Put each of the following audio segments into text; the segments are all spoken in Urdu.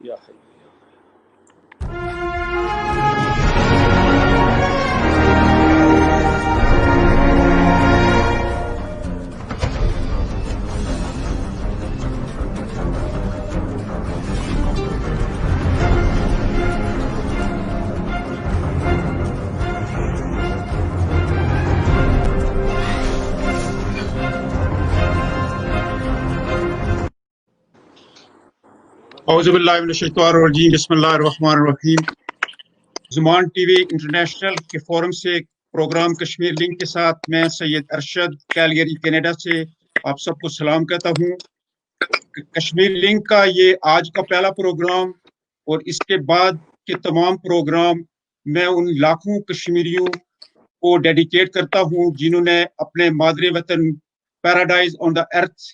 یا حی اعوذ باللہ من الشیطان الرجیم، بسم اللہ الرحمن الرحیم۔ زمان ٹی وی انٹرنیشنل کے فورم سے پروگرام کشمیر لنک کے ساتھ میں سید ارشد کیلگری کینیڈا سے آپ سب کو سلام کہتا ہوں۔ کشمیر لنک کا یہ آج کا پہلا پروگرام اور اس کے بعد کے تمام پروگرام میں ان لاکھوں کشمیریوں کو ڈیڈیکیٹ کرتا ہوں جنہوں نے اپنے مادر وطن پیراڈائز آن دا ارتھ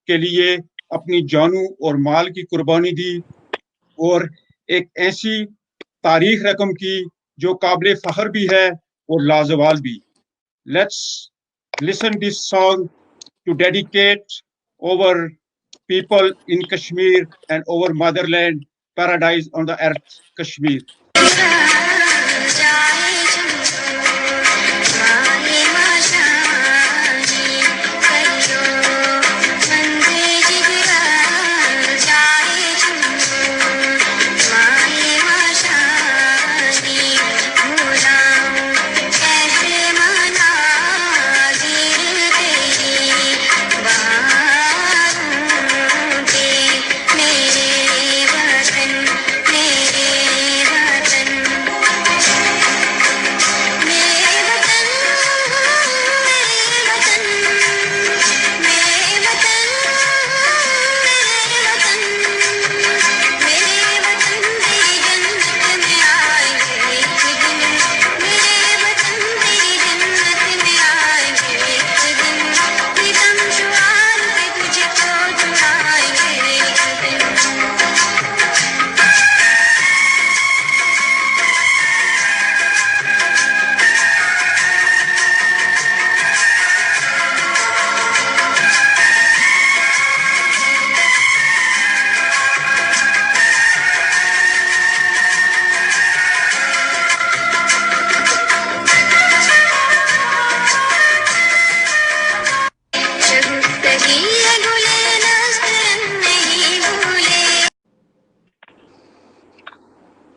کے لیے اپنی جانوں اور مال کی قربانی دی اور ایک ایسی تاریخ رقم کی جو قابل فخر بھی ہے اور لازوال بھی۔ Let's listen this song to dedicate over people in Kashmir and over motherland, paradise on the earth, Kashmir.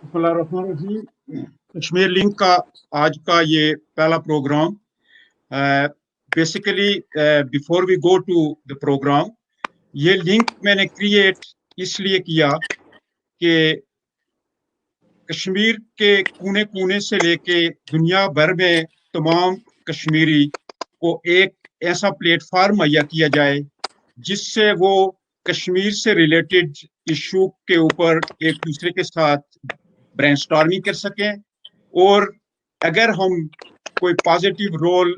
بسم اللہ الرحمن الرحیم۔ کشمیر لنک کا آج کا یہ پہلا programme, basically before we go to the programme, یہ لنک میں نے کریٹ اس لیے کیا کہ کشمیر کے کونے کونے سے لے کے دنیا بھر میں تمام کشمیری کو ایک ایسا پلیٹ فارم مہیا کیا جائے جس سے وہ کشمیر سے ریلیٹڈ ایشو کے اوپر ایک دوسرے کے ساتھ برین سٹارمنگ کر سکیں، اور اگر ہم کوئی پازیٹیو رول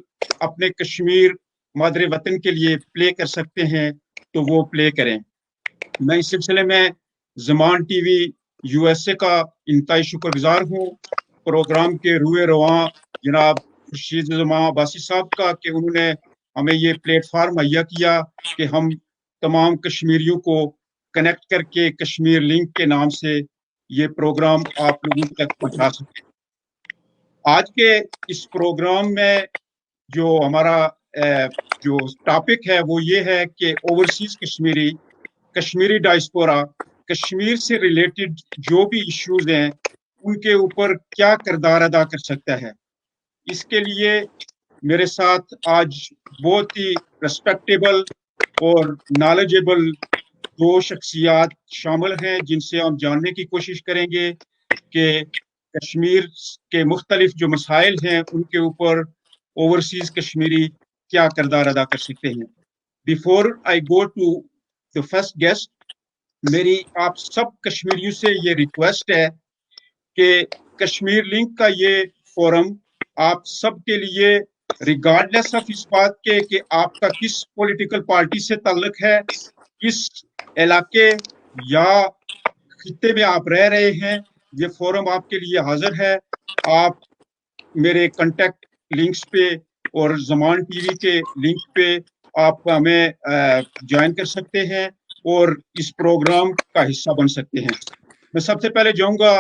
اپنے کشمیر مادر وطن کے لیے پلے کر سکتے ہیں تو وہ پلے کریں۔ میں اس سلسلے میں زمان T V U S A کا انتہائی شکر گزار ہوں، پروگرام کے روئے رواں جناب خورشید زمان عباسی صاحب کا، کہ انہوں نے ہمیں یہ پلیٹ فارم مہیا کیا کہ ہم تمام کشمیریوں کو کنیکٹ کر کے کشمیر لنک کے نام سے یہ پروگرام آپ لوگوں تک پہنچا سکیں۔ آج کے اس پروگرام میں جو ہمارا جو ٹاپک ہے وہ یہ ہے کہ اوورسیز کشمیری ڈائسپورا، کشمیر سے ریلیٹڈ جو بھی ایشوز ہیں ان کے اوپر کیا کردار ادا کر سکتا ہے۔ اس کے لیے میرے ساتھ آج بہت ہی ریسپیکٹیبل اور نالجیبل دو شخصیات شامل ہیں جن سے ہم جاننے کی کوشش کریں گے کہ کشمیر کے مختلف جو مسائل ہیں ان کے اوپر اوورسیز کشمیری کیا کردار ادا کر سکتے ہیں۔ Before I go to the first guest, میری آپ سب کشمیریوں سے یہ ریکویسٹ ہے کہ کشمیر لنک کا یہ فورم آپ سب کے لیے ریگارڈلیس آف اس بات کے کہ آپ کا کس پولیٹیکل پارٹی سے تعلق ہے، کس علاقے یا خطے میں آپ رہ رہے ہیں، یہ فورم آپ کے لیے حاضر ہے۔ آپ میرے کنٹیکٹ لنکس پہ اور زمان ٹی وی کے لنک پہ آپ ہمیں جوائن کر سکتے ہیں اور اس پروگرام کا حصہ بن سکتے ہیں۔ میں سب سے پہلے جاؤں گا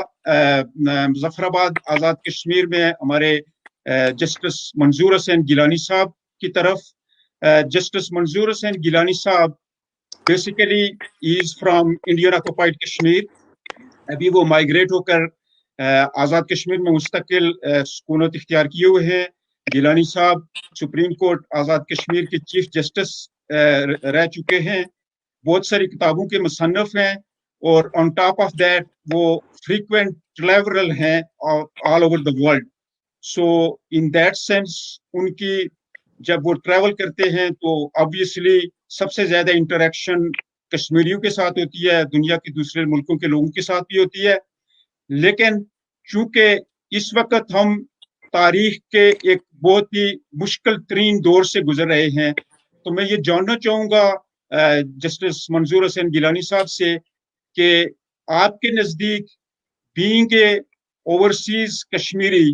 مظفرآباد آزاد کشمیر میں ہمارے جسٹس منظور حسین گیلانی صاحب کی طرف. جسٹس منظور حسین گیلانی صاحب basically is from Indian occupied Kashmir. ابھی وہ مائگریٹ ہو کر آزاد کشمیر میں مستقل سکونت اختیار کیے ہوئے ہیں. گیلانی صاحب سپریم کورٹ آزاد کشمیر کے چیف جسٹس رہ چکے ہیں. بہت ساری کتابوں کے مصنف ہیں اور آن ٹاپ آف دیٹ وہ فریکوینٹ ٹریولر ہیں all over the world. So in that sense ان کی جب وہ ٹریول کرتے ہیں تو آبویسلی سب سے زیادہ انٹریکشن کشمیریوں کے ساتھ ہوتی ہے, دنیا کے دوسرے ملکوں کے لوگوں کے ساتھ بھی ہوتی ہے. لیکن چونکہ اس وقت ہم تاریخ کے ایک بہت ہی مشکل ترین دور سے گزر رہے ہیں, تو میں یہ جاننا چاہوں گا جسٹس منظور حسین گیلانی صاحب سے کہ آپ کے نزدیک بینگ اے اوورسیز کشمیری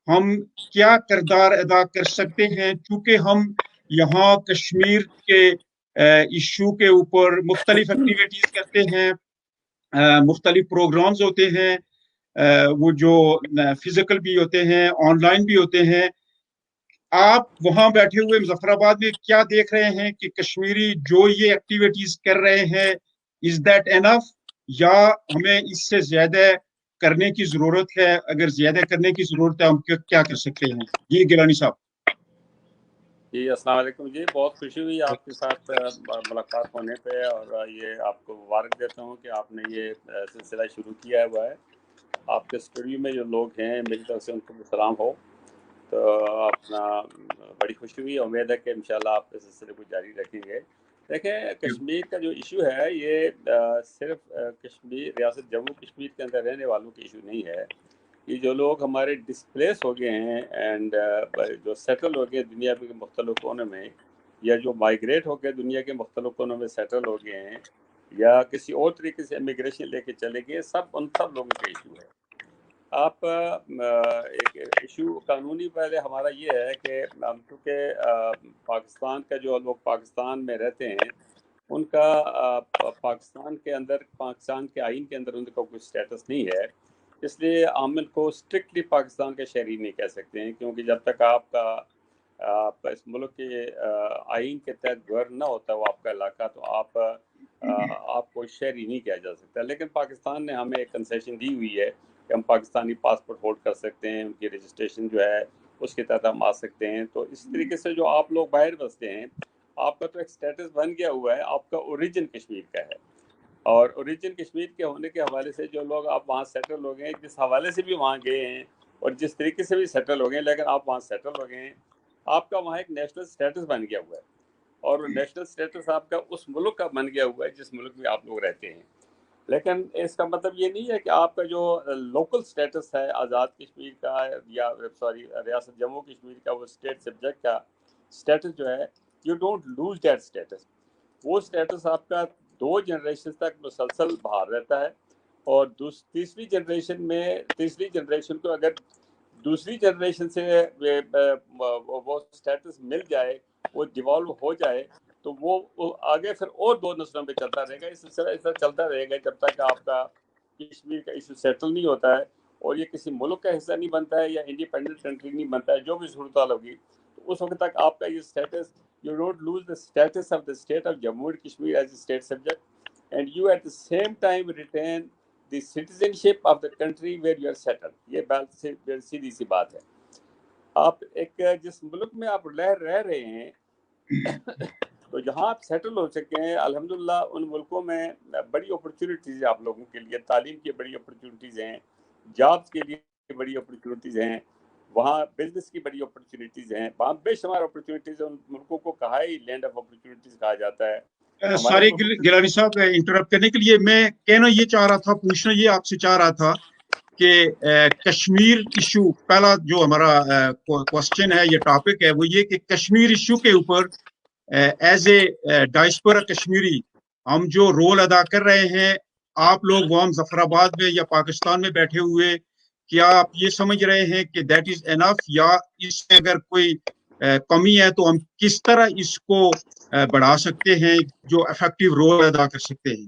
ہم کیا کردار ادا کر سکتے ہیں, چونکہ ہم یہاں کشمیر کے ایشو کے اوپر مختلف ایکٹیویٹیز کرتے ہیں, مختلف پروگرامز ہوتے ہیں, وہ جو فزیکل بھی ہوتے ہیں, آن لائن بھی ہوتے ہیں. آپ وہاں بیٹھے ہوئے مظفرآباد میں کیا دیکھ رہے ہیں کہ کشمیری جو یہ ایکٹیویٹیز کر رہے ہیں از دیٹ انف, یا ہمیں اس سے زیادہ کرنے کی ضرورت ہے؟ اگر زیادہ کرنے کی ضرورت ہے ہم کیا کر سکتے ہیں؟ جی گیلانی صاحب. جی السلام علیکم. جی بہت خوشی ہوئی آپ کے ساتھ ملاقات ہونے پہ, اور یہ آپ کو مبارک دیتا ہوں کہ آپ نے یہ سلسلہ شروع کیا ہوا ہے. آپ کے اسٹوڈیو میں جو لوگ ہیں میری طرف سے ان کو بھی سلام ہو. تو اپنا بڑی خوشی ہوئی, امید ہے کہ انشاءاللہ آپ اس سلسلے کو جاری رکھیں گے. دیکھیں کشمیر کا جو ایشو ہے یہ صرف کشمیر ریاست جموں کشمیر کے اندر رہنے والوں کی ایشو نہیں ہے. یہ جو لوگ ہمارے ڈسپلیس ہو گئے ہیں اینڈ جو سیٹل ہو گئے دنیا کے مختلف کونوں میں, یا جو مائگریٹ ہو گئے دنیا کے مختلف کونوں میں سیٹل ہو گئے ہیں, یا کسی اور طریقے سے امیگریشن لے کے چلے گئے, ان سب لوگوں کا ایشو ہے. آپ ایک ایشو قانونی پہلے ہمارا یہ ہے کہ کیونکہ پاکستان کا جو لوگ پاکستان میں رہتے ہیں ان کا پاکستان کے اندر, پاکستان کے آئین کے اندر ان کا کوئی سٹیٹس نہیں ہے, اس لیے ہم ان کو اسٹرکٹلی پاکستان کے شہری نہیں کہہ سکتے ہیں, کیونکہ جب تک آپ کا اس ملک کے آئین کے تحت گھر نہ ہوتا وہ آپ کا علاقہ, تو آپ کو شہری نہیں کہا جا سکتا. لیکن پاکستان نے ہمیں ایک کنسیشن دی ہوئی ہے کہ ہم پاکستانی پاسپورٹ ہولڈ کر سکتے ہیں, ان کی رجسٹریشن جو ہے اس کے تحت ہم آ سکتے ہیں. تو اس طریقے سے جو آپ لوگ باہر بستے ہیں آپ کا تو ایک سٹیٹس بن گیا ہوا ہے, آپ کا اوریجن کشمیر کا ہے, اور اوریجن کشمیر کے ہونے کے حوالے سے جو لوگ آپ وہاں سیٹل ہو گئے ہیں, جس حوالے سے بھی وہاں گئے ہیں اور جس طریقے سے بھی سیٹل ہو گئے ہیں, لیکن آپ وہاں سیٹل ہو گئے ہیں, آپ کا وہاں ایک نیشنل سٹیٹس بن گیا ہوا ہے, اور نیشنل سٹیٹس آپ کا اس ملک کا بن گیا ہوا ہے جس ملک میں آپ لوگ رہتے ہیں. لیکن اس کا مطلب یہ نہیں ہے کہ آپ کا جو لوکل سٹیٹس ہے آزاد کشمیر کا یا ریاست جموں کشمیر کا وہ اسٹیٹ سبجیکٹ کا سٹیٹس جو ہے, you don't lose that status. وہ سٹیٹس آپ کا 2 جنریشن تک مسلسل بحال رہتا ہے, اور تیسری جنریشن کو اگر دوسری جنریشن سے وہ سٹیٹس مل جائے, وہ ڈیوالو ہو جائے, تو وہ آگے پھر اور 2 نسلوں پہ چلتا رہے گا. اس سلسلہ ایسا چلتا رہے گا جب تک آپ کا کشمیر کا ایشو سیٹل نہیں ہوتا ہے اور یہ کسی ملک کا حصہ نہیں بنتا ہے یا انڈیپینڈنٹ کنٹری نہیں بنتا ہے. جو بھی صورتحال ہوگی تو اس وقت تک آپ کا یہ status, you don't lose the status of the state of Jammu and Kashmir as a state subject, and you at the same time retain the citizenship of the country where you are settled. یہ بات سیدھی سی بات ہے. آپ ایک جس ملک میں آپ رہ رہے ہیں تو جہاں آپ سیٹل ہو سکے ہیں, الحمدللہ ان ملکوں میں بڑی اپرچونیٹیز ہیں آپ لوگوں کے لیے, تعلیم کی بڑی اپرچونیٹیز ہیں, جابس کے لیے بڑی اپرچونیٹیز ہیں, وہاں بزنس کی بڑی اپرچونیٹیز ہیں, وہاں بے شمار اپرچونیٹیز ہیں. ان ملکوں کو کہا ہی لینڈ آف اپرچونیٹیز کہا جاتا ہے. سارے گیلانی صاحب انٹرپٹ کرنے کے لیے میں کہنا یہ چاہ رہا تھا, پوچھنا یہ آپ سے چاہ رہا تھا کہ کشمیر ایشو, پہلا جو ہمارا کوسچن ہے, یہ ٹاپک ہے, وہ یہ کہ کشمیر ایشو کے اوپر ایز اے ڈائسپورا کشمیری ہم جو رول ادا کر رہے ہیں, آپ لوگ وہاں مظفرآباد میں یا پاکستان میں بیٹھے ہوئے, کیا آپ یہ سمجھ رہے ہیں کہ دیٹ از انف, یا اس میں اگر کوئی کمی ہے تو ہم کس طرح اس کو بڑھا سکتے ہیں, جو افیکٹو رول ادا کر سکتے ہیں؟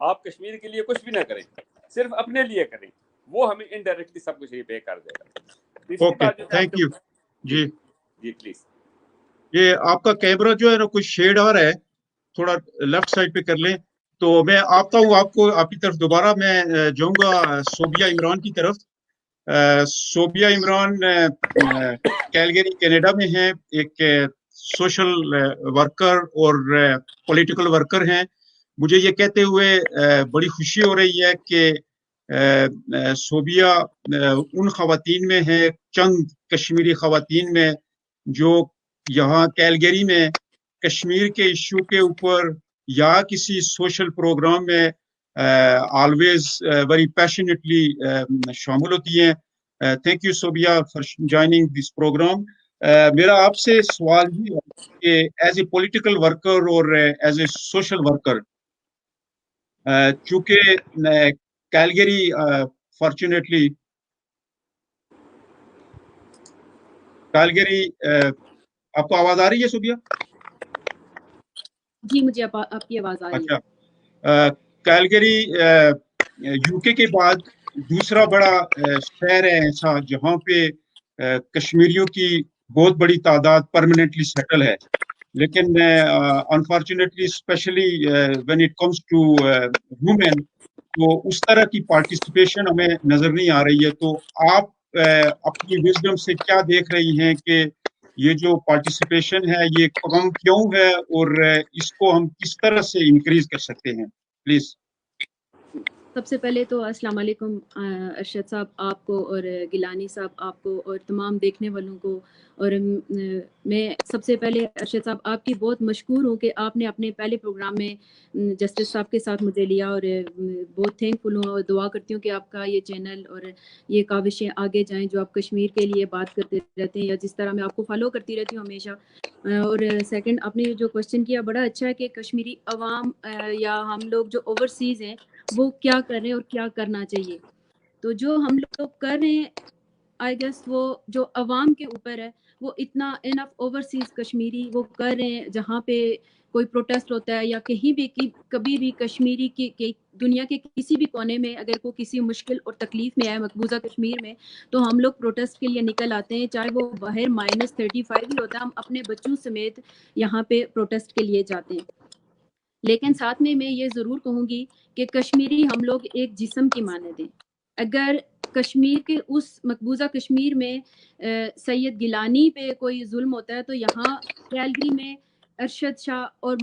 آپ کشمیر کے لیے کچھ بھی نہ کریں, صرف اپنے لیے کریں, وہ ہمیں انڈائریکٹلی سب کچھ ریپے کر دے گا. تیسری بات جو تھینک یو. جی جی پلیز. یہ آپ کا کیمرہ جو ہے نا کچھ شیڈ آ رہا ہے, تھوڑا لیفٹ سائڈ پہ کر لیں. تو میں آتا ہوں آپ کی طرف دوبارہ. میں جاؤں گا صوبیہ عمران کی طرف. صوبیہ عمران کیلگری کینیڈا میں ہیں, ایک سوشل ورکر اور پولیٹیکل ورکر ہیں. مجھے یہ کہتے ہوئے بڑی خوشی ہو رہی ہے کہ صوبیہ ان خواتین میں ہے, چند کشمیری خواتین میں, جو یہاں کیلگری میں کشمیر کے ایشو کے اوپر یا کسی سوشل پروگرام میں آلویز ویری پیشنیٹلی شامل ہوتی ہیں. Thank you Sobia for joining this program. میرا آپ سے سوال ہی ہے کہ ایز اے پولیٹیکل ورکر اور ایز اے سوشل ورکر, چونکہ کیلگری فارچونیٹلی کیلگری, آپ کو آواز آ رہی ہے صوبیہ؟ جی مجھے آپ کی آواز آ رہی ہے. اچھا, کیلگری یو کے کے بعد دوسرا بڑا شہر ہے ایسا جہاں پہ کشمیریوں کی بہت بڑی تعداد پرماننٹلی سیٹل ہے. لیکن unfortunately especially when it comes to women, تو اس طرح کی پارٹیسپیشن ہمیں نظر نہیں آ رہی ہے. تو آپ اپنی وزڈم سے کیا دیکھ رہی ہیں کہ یہ جو پارٹیسپیشن ہے یہ کم کیوں ہے, اور اس کو ہم کس طرح سے انکریز کر سکتے ہیں؟ پلیز. سب سے پہلے تو السلام علیکم ارشد صاحب آپ کو, اور گیلانی صاحب آپ کو, اور تمام دیکھنے والوں کو. اور میں سب سے پہلے ارشد صاحب آپ کی بہت مشکور ہوں کہ آپ نے اپنے پہلے پروگرام میں جسٹس صاحب کے ساتھ مجھے لیا, اور بہت تھینک فل ہوں, اور دعا کرتی ہوں کہ آپ کا یہ چینل اور یہ کاوشیں آگے جائیں جو آپ کشمیر کے لیے بات کرتے رہتے ہیں, یا جس طرح میں آپ کو فالو کرتی رہتی ہوں ہمیشہ. اور سیکنڈ, آپ نے جو کوشچن کیا بڑا اچھا ہے کہ کشمیری عوام یا ہم لوگ جو اوورسیز ہیں وہ کیا کر رہے ہیں اور کیا کرنا چاہیے. تو جو ہم لوگ کر رہے ہیں آئی گیس وہ جو عوام کے اوپر ہے, وہ اتنا انف اوورسیز کشمیری وہ کر رہے ہیں. جہاں پہ کوئی پروٹیسٹ ہوتا ہے یا کہیں بھی کبھی بھی کشمیری کی دنیا کے کسی بھی کونے میں اگر کوئی کسی مشکل اور تکلیف میں آئے مقبوضہ کشمیر میں, تو ہم لوگ پروٹیسٹ کے لیے نکل آتے ہیں, چاہے وہ باہر -35 بھی ہوتا ہے, ہم اپنے بچوں سمیت یہاں پہ پروٹیسٹ کے لیے جاتے ہیں. لیکن ساتھ میں یہ ضرور کہوں گی کہ کشمیری ہم لوگ ایک جسم کی مانند ہیں. اگر کشمیر کے اس مقبوضہ کشمیر میں سید گیلانی پہ کوئی ظلم ہوتا ہے, تو یہاں کیلگری میں ارشد شاہ اور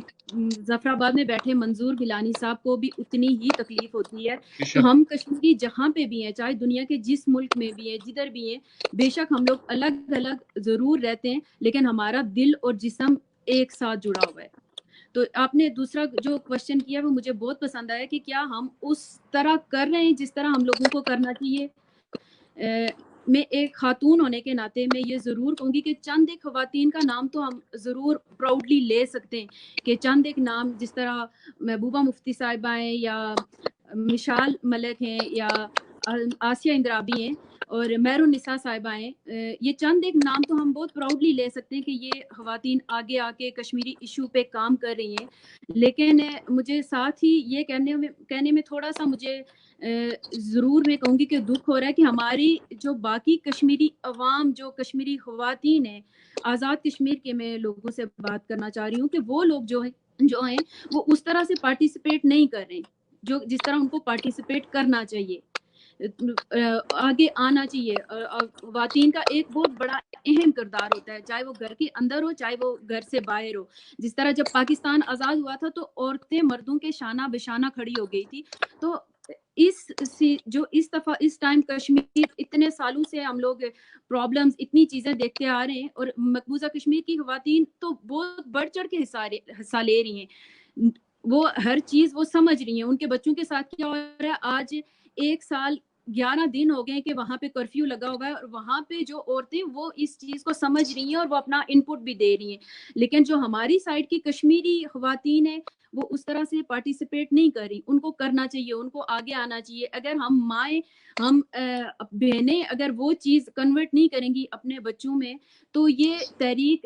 ظفر آباد میں بیٹھے منظور گیلانی صاحب کو بھی اتنی ہی تکلیف ہوتی ہے. تو ہم کشمیری جہاں پہ بھی ہیں, چاہے دنیا کے جس ملک میں بھی ہیں, جدھر بھی ہیں, بے شک ہم لوگ الگ الگ ضرور رہتے ہیں, لیکن ہمارا دل اور جسم ایک ساتھ جڑا ہوا ہے. تو آپ نے دوسرا جو کوشچن کیا وہ مجھے بہت پسند آیا کہ کیا ہم اس طرح کر رہے ہیں جس طرح ہم لوگوں کو کرنا چاہیے. میں ایک خاتون ہونے کے ناطے میں یہ ضرور کہوں گی کہ چند ایک خواتین کا نام تو ہم ضرور پراؤڈلی لے سکتے ہیں, کہ چند ایک نام جس طرح محبوبہ مفتی صاحبہ ہیں, یا مشال ملک ہیں, یا آسیہ اندرابی ہیں, اور مہر النساء صاحبہ ہیں. یہ چند ایک نام تو ہم بہت پراؤڈلی لے سکتے ہیں کہ یہ خواتین آگے آ کے کشمیری ایشو پہ کام کر رہی ہیں. لیکن مجھے ساتھ ہی یہ کہنے میں تھوڑا سا مجھے ضرور میں کہوں گی کہ دکھ ہو رہا ہے کہ ہماری جو باقی کشمیری عوام, جو کشمیری خواتین ہیں آزاد کشمیر کے, میں لوگوں سے بات کرنا چاہ رہی ہوں کہ وہ لوگ جو ہیں وہ اس طرح سے پارٹیسپیٹ نہیں کر رہے جو جس طرح ان کو پارٹیسپیٹ کرنا چاہیے, آگے آنا چاہیے. خواتین کا ایک بہت بڑا اہم کردار ہوتا ہے, چاہے وہ گھر کے اندر ہو چاہے وہ گھر سے باہر ہو. جس طرح جب پاکستان آزاد ہوا تھا تو عورتیں مردوں کے شانہ بشانہ کھڑی ہو گئی تھی. تو اس ٹائم کشمیر اتنے سالوں سے ہم لوگ پرابلمز اتنی چیزیں دیکھتے آ رہے ہیں, اور مقبوضہ کشمیر کی خواتین تو بہت بڑھ چڑھ کے حصہ لے رہی ہیں. وہ ہر چیز وہ سمجھ رہی ہیں. ان کے بچوں کے ساتھ کیا ہو رہا ہے, آج 1 سال 11 دن ہو گئے کہ وہاں پہ کرفیو لگا ہوا ہے, اور وہاں پہ جو عورتیں وہ اس چیز کو سمجھ رہی ہیں اور وہ اپنا ان پٹ بھی دے رہی ہیں. لیکن جو ہماری سائڈ کی کشمیری خواتین ہیں وہ اس طرح سے پارٹیسپیٹ نہیں کر رہی. ان کو کرنا چاہیے, ان کو آگے آنا چاہیے. اگر ہم مائیں, ہم بہنیں اگر وہ چیز کنورٹ نہیں کریں گی اپنے بچوں میں, تو یہ تحریک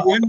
UN।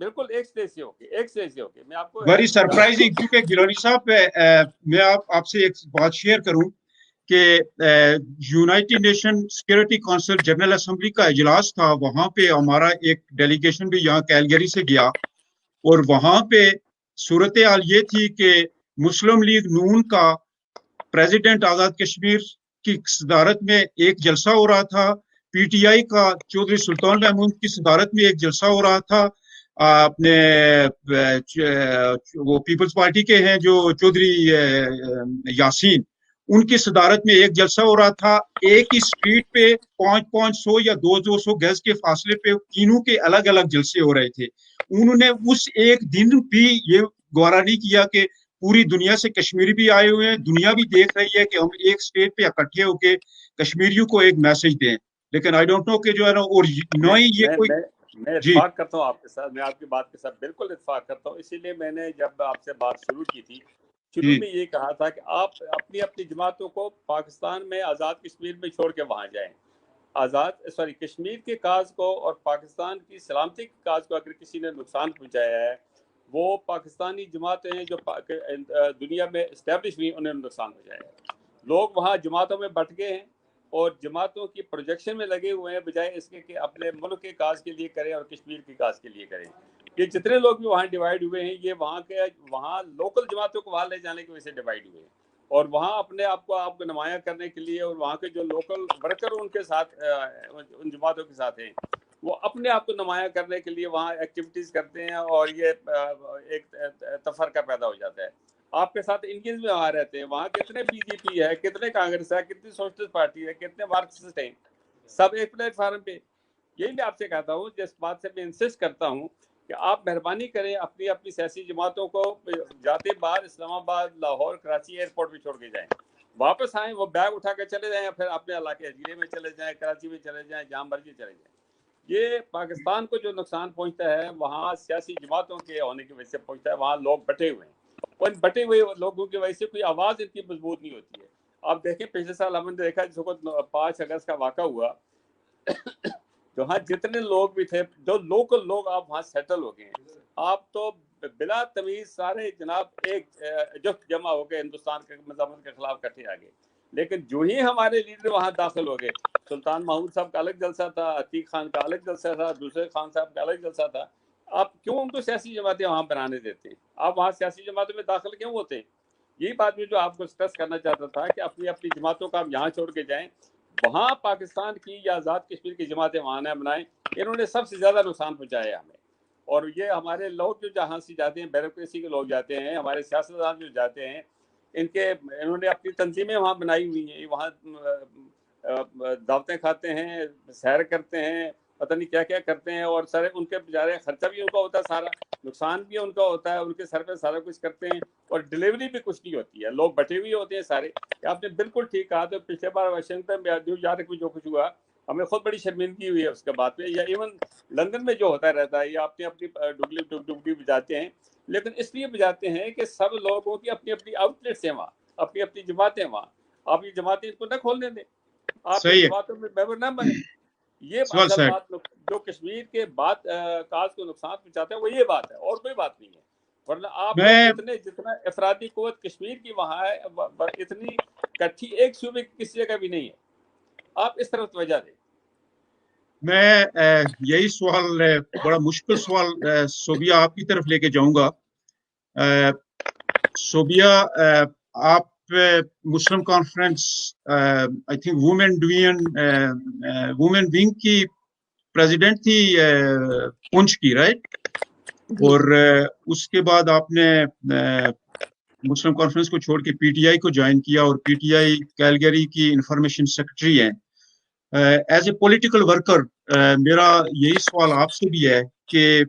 بالکل ایک سٹیج سے ہو کے میں آپ کو ویری سرپرائزنگ، کیونکہ گیلانی صاحب میں آپ سے ایک بات شیئر کروں کہ United nation security council general assembly کا اجلاس تھا، وہاں پہ ہمارا ایک ڈیلیگیشن بھی یہاں کیلگری سے گیا، اور وہاں پہ صورتحال یہ تھی کہ مسلم لیگ نون کا پریزیڈنٹ آزاد کشمیر کی صدارت میں ایک جلسہ ہو رہا تھا، پی ٹی آئی کا چودھری سلطان محمود کی صدارت میں ایک جلسہ ہو رہا تھا، اپنے وہ پیپلز پارٹی کے ہیں جو چودھری یاسین، ان کی صدارت میں ایک جلسہ ہو رہا تھا، ایک ہی اسٹریٹ پہ 500 یا 200 گز کے فاصلے پہ تینوں کے الگ الگ جلسے ہو رہے تھے۔ انہوں نے اس ایک دن بھی یہ گوارا نہیں کیا کہ پوری دنیا سے کشمیری بھی آئے ہوئے ہیں، دنیا بھی دیکھ رہی ہے کہ ہم ایک اسٹیٹ پہ اکٹھے ہو کے کشمیریوں کو ایک میسج دیں، لیکن آئی ڈونٹ نو کہ جو ہے نا، اور نہ ہی یہ کوئی میں اتفاق کرتا ہوں آپ کے ساتھ، میں آپ کی بات کے ساتھ بالکل اتفاق کرتا ہوں، اسی لیے میں نے جب آپ سے بات شروع کی تھی، شروع میں یہ کہا تھا کہ آپ اپنی جماعتوں کو پاکستان میں آزاد کشمیر میں چھوڑ کے وہاں جائیں، کشمیر کے کاز کو اور پاکستان کی سلامتی کے کاز کو اگر کسی نے نقصان پہنچایا ہے، وہ پاکستانی جماعتیں ہیں جو دنیا میں اسٹیبلش ہوئی، انہیں نقصان پہنچایا ہے۔ لوگ وہاں جماعتوں میں بٹ گئے ہیں اور جماعتوں کی پروجیکشن میں لگے ہوئے ہیں، بجائے اس کے کہ اپنے ملک کے کاز کے لیے کریں اور کشمیر کے کاز کے لیے کریں۔ یہ جتنے لوگ بھی وہاں ڈیوائیڈ ہوئے ہیں، یہ وہاں لوکل جماعتوں کو وہاں لے جانے کی وجہ سے ڈیوائیڈ ہوئے ہیں، اور وہاں اپنے آپ کو نمایاں کرنے کے لیے، اور وہاں کے جو لوکل ورکر ان کے ساتھ، ان جماعتوں کے ساتھ ہیں، وہ اپنے آپ کو نمایاں کرنے کے لیے وہاں ایکٹیویٹیز کرتے ہیں، اور یہ ایک تفرقہ پیدا ہو جاتا ہے۔ آپ کے ساتھ انڈینز میں وہاں رہتے ہیں، وہاں کتنے بی جے پی ہے، کتنے کانگریس ہے، کتنی سوشلسٹ پارٹی ہے، کتنے مارکسسٹ ہیں، سب ایک پلیٹ فارم پہ۔ یہی میں آپ سے کہتا ہوں، جس بات سے میں انسسٹ کرتا ہوں کہ آپ مہربانی کریں اپنی سیاسی جماعتوں کو جاتے باہر اسلام آباد، لاہور، کراچی ایئرپورٹ پہ چھوڑ کے جائیں، واپس آئیں، وہ بیگ اٹھا کے چلے جائیں، پھر اپنے علاقے اجیرے میں چلے جائیں، کراچی میں چلے جائیں، جہاں مرضی چلے جائیں۔ یہ پاکستان کو جو نقصان پہنچتا ہے، وہاں سیاسی جماعتوں کے ہونے کی وجہ سے پہنچتا ہے، وہاں لوگ بٹے ہوئے ہیں، اور بٹے ہوئے لوگوں کی وجہ سے کوئی آواز ان کی مضبوط نہیں ہوتی ہے۔ آپ دیکھیں پچھلے سال ہم نے دیکھا جس وقت 5 اگست کا واقعہ ہوا، جہاں جتنے لوگ بھی تھے، جو لوکل لوگ آپ وہاں سیٹل ہو گئے ہیں، آپ تو بلا تمیز سارے جناب ایک جفت جمع ہو گئے، ہندوستان کے مذہب کے خلاف کٹھے آ گئے۔ لیکن جو ہی ہمارے لیڈر وہاں داخل ہو گئے، سلطان محمود صاحب کا الگ جلسہ تھا، عتیق خان کا الگ جلسہ تھا، دوسرے خان صاحب کا الگ جلسہ تھا، آپ کیوں ان کو سیاسی جماعتیں وہاں بنانے دیتے ہیں؟ آپ وہاں سیاسی جماعتوں میں داخل کیوں ہوتے ہیں؟ یہی بات میں جو آپ کو سٹریس کرنا چاہتا تھا کہ اپنی جماعتوں کا آپ یہاں چھوڑ کے جائیں، وہاں پاکستان کی یا آزاد کشمیر کی جماعتیں وہاں نہ بنائیں۔ انہوں نے سب سے زیادہ نقصان پہنچایا ہے ہمیں، اور یہ ہمارے لوگ جو جہاں سے جاتے ہیں، بیوروکریسی کے لوگ جاتے ہیں، ہمارے سیاستدان جو جاتے ہیں، انہوں نے اپنی تنظیمیں وہاں بنائی ہوئی ہیں، وہاں دعوتیں کھاتے ہیں، سیر کرتے ہیں، پتہ نہیں کیا کیا کرتے ہیں، اور سارے ان کے بیچارے خرچہ بھی ان کا ہوتا ہے، سارا نقصان بھی ان کا ہوتا ہے، ان کے سر پہ سارا کچھ کرتے ہیں، اور ڈلیوری بھی کچھ نہیں ہوتی ہے، لوگ بٹے ہوئے ہوتے ہیں سارے۔ آپ نے بالکل ٹھیک کہا، تو پچھلے بار واشنگٹن میں، نیو یارک میں جو کچھ ہوا، ہمیں خود بڑی شرمندگی ہوئی ہے اس کے بعد میں، یا ایون لندن میں جو ہوتا رہتا ہے، یا اپنی ڈگلی بجاتے ہیں، لیکن اس لیے بجاتے ہیں کہ سب لوگوں کی اپنی آؤٹ لیٹس ہیں وہاں، اپنی جماعتیں وہاں، آپ یہ جماعتیں ان کو نہ کھولنے دیں، آپ ان جماعتوں میں ممبر نہ بنے۔ یہ اصل بات جو کشمیر کے بعد کاز کو نقصان پہنچاتا ہے، وہ یہ بات ہے، اور کوئی بات نہیں ہے۔ ورنہ آپ جتنا افرادی قوت کشمیر کی وہاں ہے، اتنی کٹھی ایک صوبے کی کسی جگہ بھی نہیں ہے۔ آپ اس طرف توجہ دیں۔ میں یہی سوال، بڑا مشکل سوال صوبیہ آپ کی طرف لے کے جاؤں گا۔ صوبیہ، آپ Muslim Conference I think women wing کی پریزیڈنٹ تھی پونچھ کی، رائٹ؟ اور اس کے بعد آپ نے مسلم کانفرنس کو چھوڑ کے پی ٹی آئی کو جوائن کیا، اور پی ٹی آئی کیلگری کی انفارمیشن سیکرٹری ہیں۔ ایز اے پولیٹیکل ورکر میرا یہی سوال آپ سے بھی ہے کہ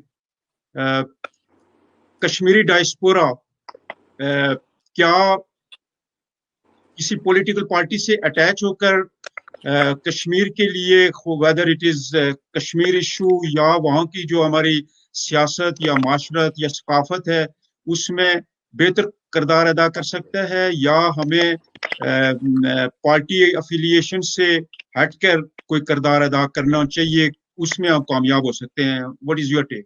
کشمیری ڈائسپورا کیا کسی پولیٹیکل پارٹی سے اٹیچ ہو کر کشمیر کے لیے، whether it is Kashmir issue یا وہاں کی جو ہماری سیاست یا معاشرت یا ثقافت ہے، اس میں بہتر کردار ادا کر سکتا ہے، یا ہمیں پارٹی افیلیشن سے ہٹ کر کوئی کردار ادا کرنا چاہیے، اس میں ہم کامیاب ہو سکتے ہیں؟ What is your take?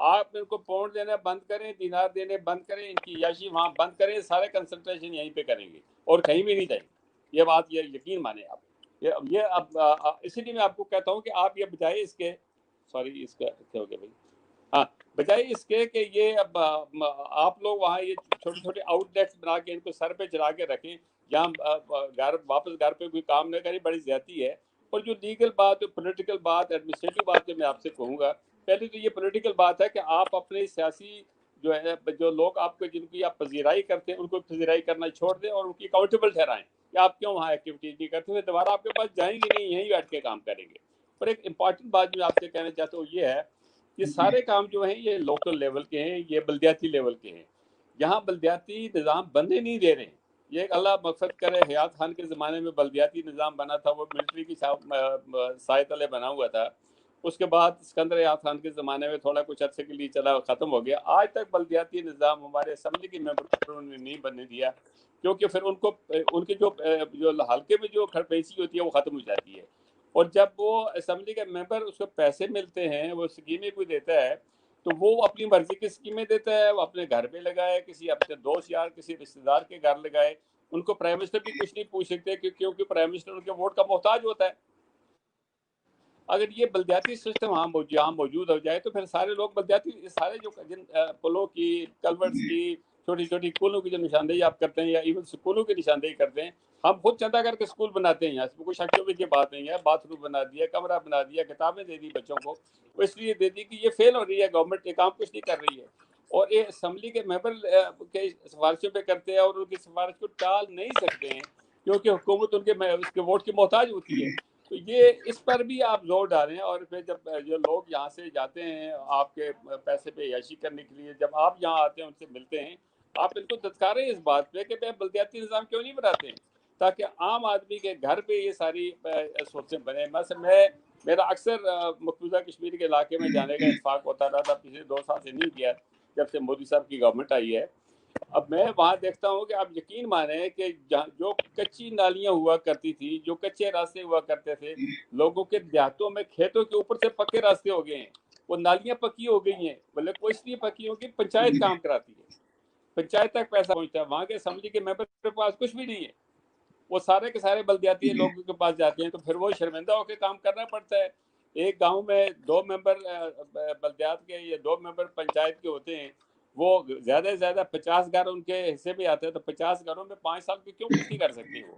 آپ ان کو پاؤنڈ دینا بند کریں، دینار دینے بند کریں، ان کی عیاشی وہاں بند کریں، سارے کنسنٹریشن یہیں پہ کریں گے اور کہیں بھی نہیں جائیں گے. یہ بات یہ یقین مانیں آپ. یہ اب اسی لیے میں آپ کو کہتا ہوں کہ آپ یہ بجائے اس کے سوری اس کا کیا ہو گیا بھائی ہاں بجائے اس کے کہ یہ اب آپ لوگ وہاں یہ چھوٹے چھوٹے آؤٹ لیٹس بنا کے ان کو سر پہ چڑھا کے رکھیں، یہاں واپس گھر پہ کوئی کام نہ کریں، بڑی زیادتی ہے. اور جو لیگل بات، پولیٹیکل بات، ایڈمنسٹریٹو بات جو میں آپ سے کہوں گا، پہلے تو یہ پولیٹیکل بات ہے کہ آپ اپنے سیاسی جو ہے جو لوگ آپ کو جن کی آپ پذیرائی کرتے ہیں ان کو پذیرائی کرنا چھوڑ دیں اور ان کی اکاؤنٹیبل ٹھہرائیں کہ آپ کیوں وہاں ایکٹیویٹیز نہیں کرتے ہوئے دوبارہ آپ کے پاس جائیں گے نہیں، یہیں بیٹھ کے کام کریں گے. اور ایک امپورٹنٹ بات جو میں آپ سے کہنا چاہتا ہوں یہ ہے، یہ سارے کام جو ہیں یہ لوکل لیول کے ہیں، یہ بلدیاتی لیول کے ہیں. یہاں بلدیاتی نظام بننے نہیں دے رہے ہیں. یہ ایک اللہ مقصد کرے حیات خان کے زمانے میں بلدیاتی نظام بنا تھا، وہ ملٹری کی سائے تلے بنا ہوا تھا. اس کے بعد اسکندر حیات خان کے زمانے میں تھوڑا کچھ عرصے کے لیے چلا، ختم ہو گیا. آج تک بلدیاتی نظام ہمارے اسمبلی کے ممبروں نے نہیں بننے دیا، کیونکہ پھر ان کے جو حلقے میں جو کھڑپیسی ہوتی ہے وہ ختم ہو جاتی ہے. اور جب وہ اسمبلی کے ممبر اس کو پیسے ملتے ہیں، وہ اسکیمیں کوئی دیتا ہے تو وہ اپنی مرضی کی اسکیمیں دیتا ہے، وہ اپنے گھر میں لگائے، کسی اپنے دوست یار کسی رشتہ دار کے گھر لگائے. ان کو پرائم منسٹر بھی کچھ نہیں پوچھ سکتے کیونکہ پرائم منسٹر ان کے ووٹ کا محتاج ہوتا ہے. اگر یہ بلدیاتی سسٹم یہاں موجود ہو جائے تو پھر سارے لوگ بلدیاتی سارے جو پلوں کی، کلورٹس کی، چھوٹی چھوٹی پلوں کی جو نشاندہی آپ کرتے ہیں یا ایون سکولوں کی نشاندہی کرتے ہیں، ہم خود چندہ کر کے سکول بناتے ہیں. یہاں اس میں کوئی شک شبے کی بات نہیں ہے. باتھ روم بنا دیا، کمرہ بنا دیا، کتابیں دے دی بچوں کو، وہ اس لیے دے دی کہ یہ فیل ہو رہی ہے، گورنمنٹ یہ کام کچھ نہیں کر رہی ہے. اور یہ اسمبلی کے ممبر کے سفارشوں پہ کرتے ہیں اور ان کی سفارش کو ٹال نہیں سکتے ہیں کیونکہ حکومت ان کے اس کے ووٹ کی محتاج ہوتی ہے. تو یہ اس پر بھی آپ زور ڈالیں. اور پھر جب جو لوگ یہاں سے جاتے ہیں آپ کے پیسے پہ عیاشی کرنے کے لیے، جب آپ یہاں آتے ہیں ان سے ملتے ہیں، آپ ان کو دتکاریں اس بات پہ کہ بلدیاتی نظام کیوں نہیں بناتے ہیں تاکہ عام آدمی کے گھر پہ یہ ساری سہولتیں بنے. میرا اکثر مقبوضہ کشمیر کے علاقے میں جانے کا اتفاق ہوتا رہا تھا، پچھلے 2 سال سے نہیں کیا جب سے مودی صاحب کی گورنمنٹ آئی ہے. اب میں وہاں دیکھتا ہوں کہ آپ یقین مانیں کہ جو کچی نالیاں ہوا کرتی تھی، جو کچے راستے ہوا کرتے تھے، لوگوں کے دیہاتوں میں کھیتوں کے اوپر سے پکے راستے ہو گئے ہیں. وہ نالیاں پکی ہو گئی ہیں، بلکہ وہ اس لیے پکی ہو گئی پنچایت کام کراتی ہے، پنچایت تک پیسہ پہنچتا ہے. وہاں کے اسمبلی کے ممبر کے پاس کچھ بھی نہیں ہے، وہ سارے کے سارے بلدیاتی لوگوں کے پاس جاتے ہیں. تو پھر وہ شرمندہ ہو کے کام کرنا پڑتا ہے. ایک گاؤں میں 2 ممبر بلدیات کے یا 2 ممبر پنچایت کے ہوتے ہیں، وہ زیادہ سے زیادہ 50 گھر ان کے حصے میں آتے ہیں، تو 50 گھروں میں 5 سال کے کیوں کچھ نہیں کر سکتے. وہ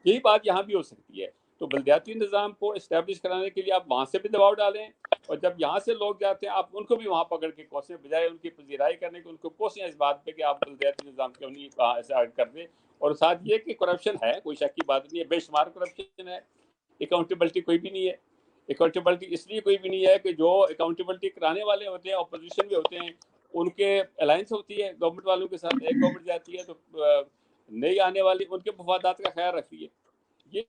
یہی بات یہاں بھی ہو سکتی ہے. تو بلدیاتی نظام کو اسٹیبلش کرانے کے لیے آپ وہاں سے بھی دباؤ ڈالیں، اور جب یہاں سے لوگ جاتے ہیں آپ ان کو بھی وہاں پکڑ کے کوسیں، بجائے ان کی پذیرائی کرنے کے ان کو کوسیں اس بات پہ کہ آپ بلدیاتی نظام کیوں نہیں ایسا کر دیں. اور ساتھ یہ کہ کرپشن ہے، کوئی شک کی بات نہیں ہے، بے شمار کرپشن ہے. اکاؤنٹیبلٹی کوئی بھی نہیں ہے. اکاؤنٹیبلٹی اس لیے کوئی بھی نہیں ہے کہ جو اکاؤنٹیبلٹی کرانے والے ہوتے ہیں اپوزیشن میں ہوتے ہیں، ان کے الائنس ہوتی ہے گورنمنٹ والوں کے ساتھ. ایک گورنمنٹ جاتی ہے تو نئی آنے والی ان کے مفادات کا خیال رکھتی ہے. یہ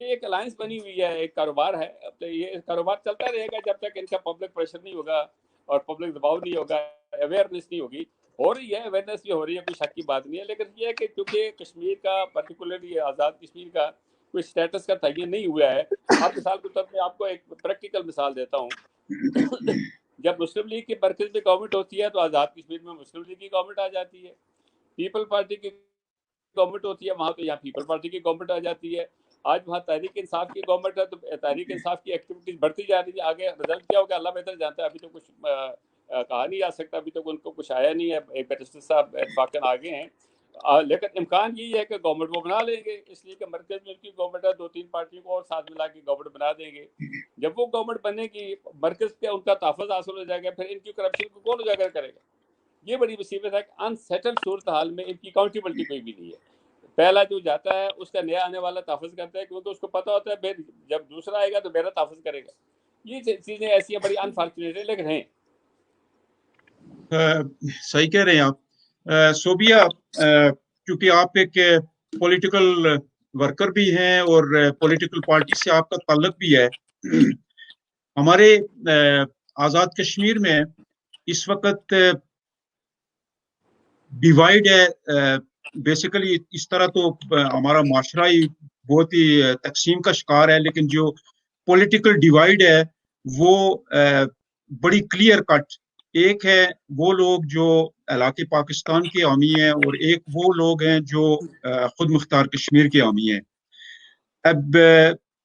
ایک الائنس بنی ہوئی ہے، ایک کاروبار ہے. یہ کاروبار چلتا رہے گا جب تک ان کا پبلک پریشر نہیں ہوگا اور پبلک دباؤ نہیں ہوگا، اویئرنیس نہیں ہوگی. ہو رہی ہے اویئرنیس بھی ہو رہی ہے، کوئی شک کی بات نہیں ہے. لیکن یہ ہے کہ چونکہ کشمیر کا پرٹیکولرلی آزاد کشمیر کا کوئی سٹیٹس کا تعین نہیں ہوا ہے. آپ مثال کے طور پہ آپ کو ایک پریکٹیکل مثال دیتا ہوں. جب مسلم لیگ کی مرکز میں گورنمنٹ ہوتی ہے تو آزاد کشمیر میں مسلم لیگ کی گورنمنٹ آ جاتی ہے. پیپل پارٹی کی گورنمنٹ ہوتی ہے وہاں تو یہاں پیپل پارٹی کی گورنمنٹ آ جاتی ہے. آج وہاں تحریک انصاف کی گورنمنٹ ہے تو تحریک انصاف کی ایکٹیویٹیز بڑھتی جا رہی ہے. آگے رزلٹ کیا ہوگا اللہ بہتر جانتا ہے. ابھی تو کچھ کہا نہیں جا سکتا، ابھی تک ان کو کچھ آیا نہیں ہے. بیرسٹر صاحب اتفاقاً آگے ہیں، لیکن امکان یہی ہے کہ گورنمنٹ وہ بنا لیں گے، اس لیے کہ مرکز میں ان کی گورنمنٹ ہے، 2-3 پارٹیوں کو اور ساتھ ملا کے گورنمنٹ بنا دیں گے. جب وہ گورنمنٹ بنے گی، مرکز پہ ان کا تحفظ حاصل ہو جائے گا، پھر ان کی کرپشن کو کون اجاگر کرے گا؟ یہ بڑی مصیبت ہے کہ انسیٹل صورتحال میں ان کی اکاؤنٹیبلٹی کوئی بھی نہیں ہے. پہلا جو جاتا ہے اس کا نیا آنے والا تحفظ کرتا ہے کیونکہ اس کو پتا ہوتا ہے جب دوسرا آئے گا تو میرا تحفظ کرے گا. یہ چیزیں ایسی ہیں بڑی انفارچونیٹ ہیں لیکن ہیں. صحیح کہہ رہے ہیں آپ. صوبیہ، کیونکہ آپ ایک پولیٹیکل ورکر بھی ہیں اور پولیٹیکل پارٹی سے آپ کا تعلق بھی ہے. ہمارے آزاد کشمیر میں اس وقت ڈیوائڈ ہے. بیسیکلی اس طرح تو ہمارا معاشرہ ہی بہت ہی تقسیم کا شکار ہے، لیکن جو پولیٹیکل ڈیوائڈ ہے وہ بڑی کلیئر کٹ ایک ہے وہ لوگ جو علاقے پاکستان کے حامی ہیں اور ایک وہ لوگ ہیں جو خود مختار کشمیر کے حامی ہیں. اب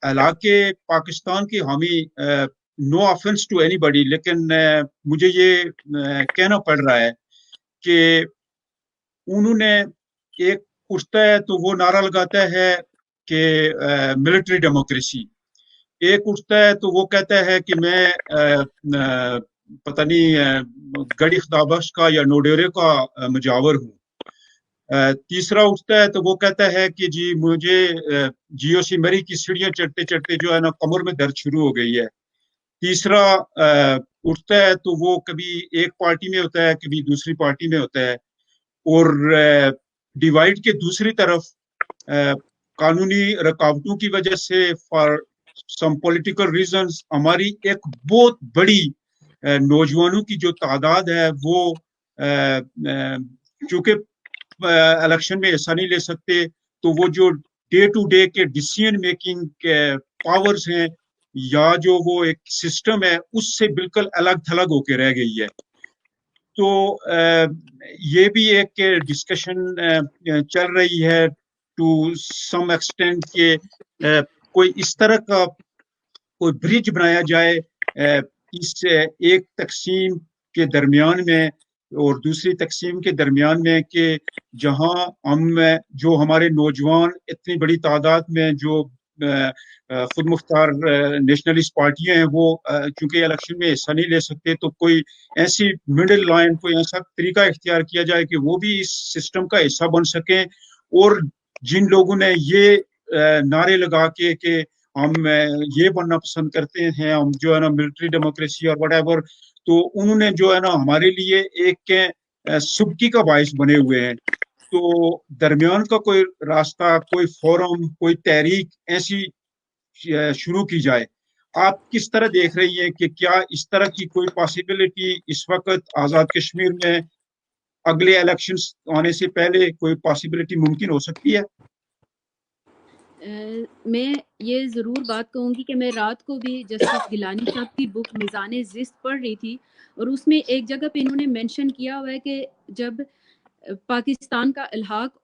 علاقے پاکستان کے حامی نو آفنس ٹو اینی بڈی، لیکن مجھے یہ کہنا پڑ رہا ہے کہ انہوں نے ایک اٹھتا ہے تو وہ نعرہ لگاتا ہے کہ ملٹری ڈیموکریسی، ایک اٹھتا ہے تو وہ کہتا ہے کہ میں پتہ نہیں گڑی خدابخش کا یا نوڈیرے کا مجاور ہوں. تیسرا اٹھتا ہے تو وہ کہتا ہے کہ جی مجھے جی او سی مری کی سیڑھیاں چڑھتے چڑھتے جو ہے نا کمر میں درد شروع ہو گئی ہے. تیسرا اٹھتا ہے تو وہ کبھی ایک پارٹی میں ہوتا ہے کبھی دوسری پارٹی میں ہوتا ہے، اور ڈیوائڈ کے دوسری طرف قانونی رکاوٹوں کی وجہ سے فار سم پولیٹیکل ریزنز ہماری ایک بہت بڑی نوجوانوں کی جو تعداد ہے وہ چونکہ الیکشن میں حصہ نہیں لے سکتے تو وہ جو ڈے ٹو ڈے کے ڈیسیژن میکنگ کے پاورز ہیں یا جو وہ ایک سسٹم ہے اس سے بالکل الگ تھلگ ہو کے رہ گئی ہے. تو یہ بھی ایک ڈسکشن چل رہی ہے ٹو سم ایکسٹینٹ کہ کوئی اس طرح کا کوئی برج بنایا جائے اس ایک تقسیم کے درمیان میں اور دوسری تقسیم کے درمیان میں کہ جہاں ہم جو ہمارے نوجوان اتنی بڑی تعداد میں جو خود مختار نیشنلسٹ پارٹیاں ہیں وہ چونکہ الیکشن میں حصہ نہیں لے سکتے تو کوئی ایسی مڈل لائن کوئی ایسا طریقہ اختیار کیا جائے کہ وہ بھی اس سسٹم کا حصہ بن سکیں. اور جن لوگوں نے یہ نعرے لگا کے کہ ہم یہ بننا پسند کرتے ہیں، ہم جو ہے نا ملٹری ڈیموکریسی اور وٹ ایور، تو انہوں نے جو ہے نا ہمارے لیے ایک سبکی کا باعث بنے ہوئے ہیں. تو درمیان کا کوئی راستہ، کوئی فورم، کوئی تحریک ایسی شروع کی جائے. آپ کس طرح دیکھ رہی ہیں کہ کیا اس طرح کی کوئی پاسبلٹی اس وقت آزاد کشمیر میں اگلے الیکشنز آنے سے پہلے کوئی پاسبلٹی ممکن ہو سکتی ہے؟ میں یہ ضرور بات کہوں گی کہ میں رات کو بھی جسٹس گیلانی صاحب کی بک میزان زست پڑھ رہی تھی اور اس میں ایک جگہ پہ انہوں نے مینشن کیا ہوا ہے کہ جب پاکستان کا الحاق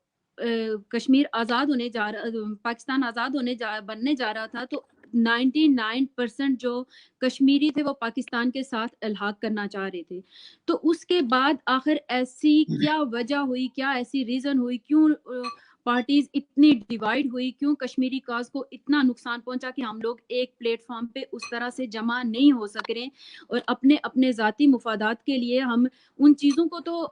کشمیر آزاد ہونے جا رہا، پاکستان آزاد بننے جا رہا تھا تو 99% جو کشمیری تھے وہ پاکستان کے ساتھ الحاق کرنا چاہ رہے تھے. تو اس کے بعد آخر ایسی کیا وجہ ہوئی، کیا ایسی ریزن ہوئی، کیوں پارٹیز اتنی ڈیوائیڈ ہوئی، کیوں کشمیری کاز کو اتنا نقصان پہنچا کہ ہم لوگ ایک پلیٹ فارم پہ اس طرح سے جمع نہیں ہو سک رہے اور اپنے ذاتی مفادات کے لیے ہم ان چیزوں کو تو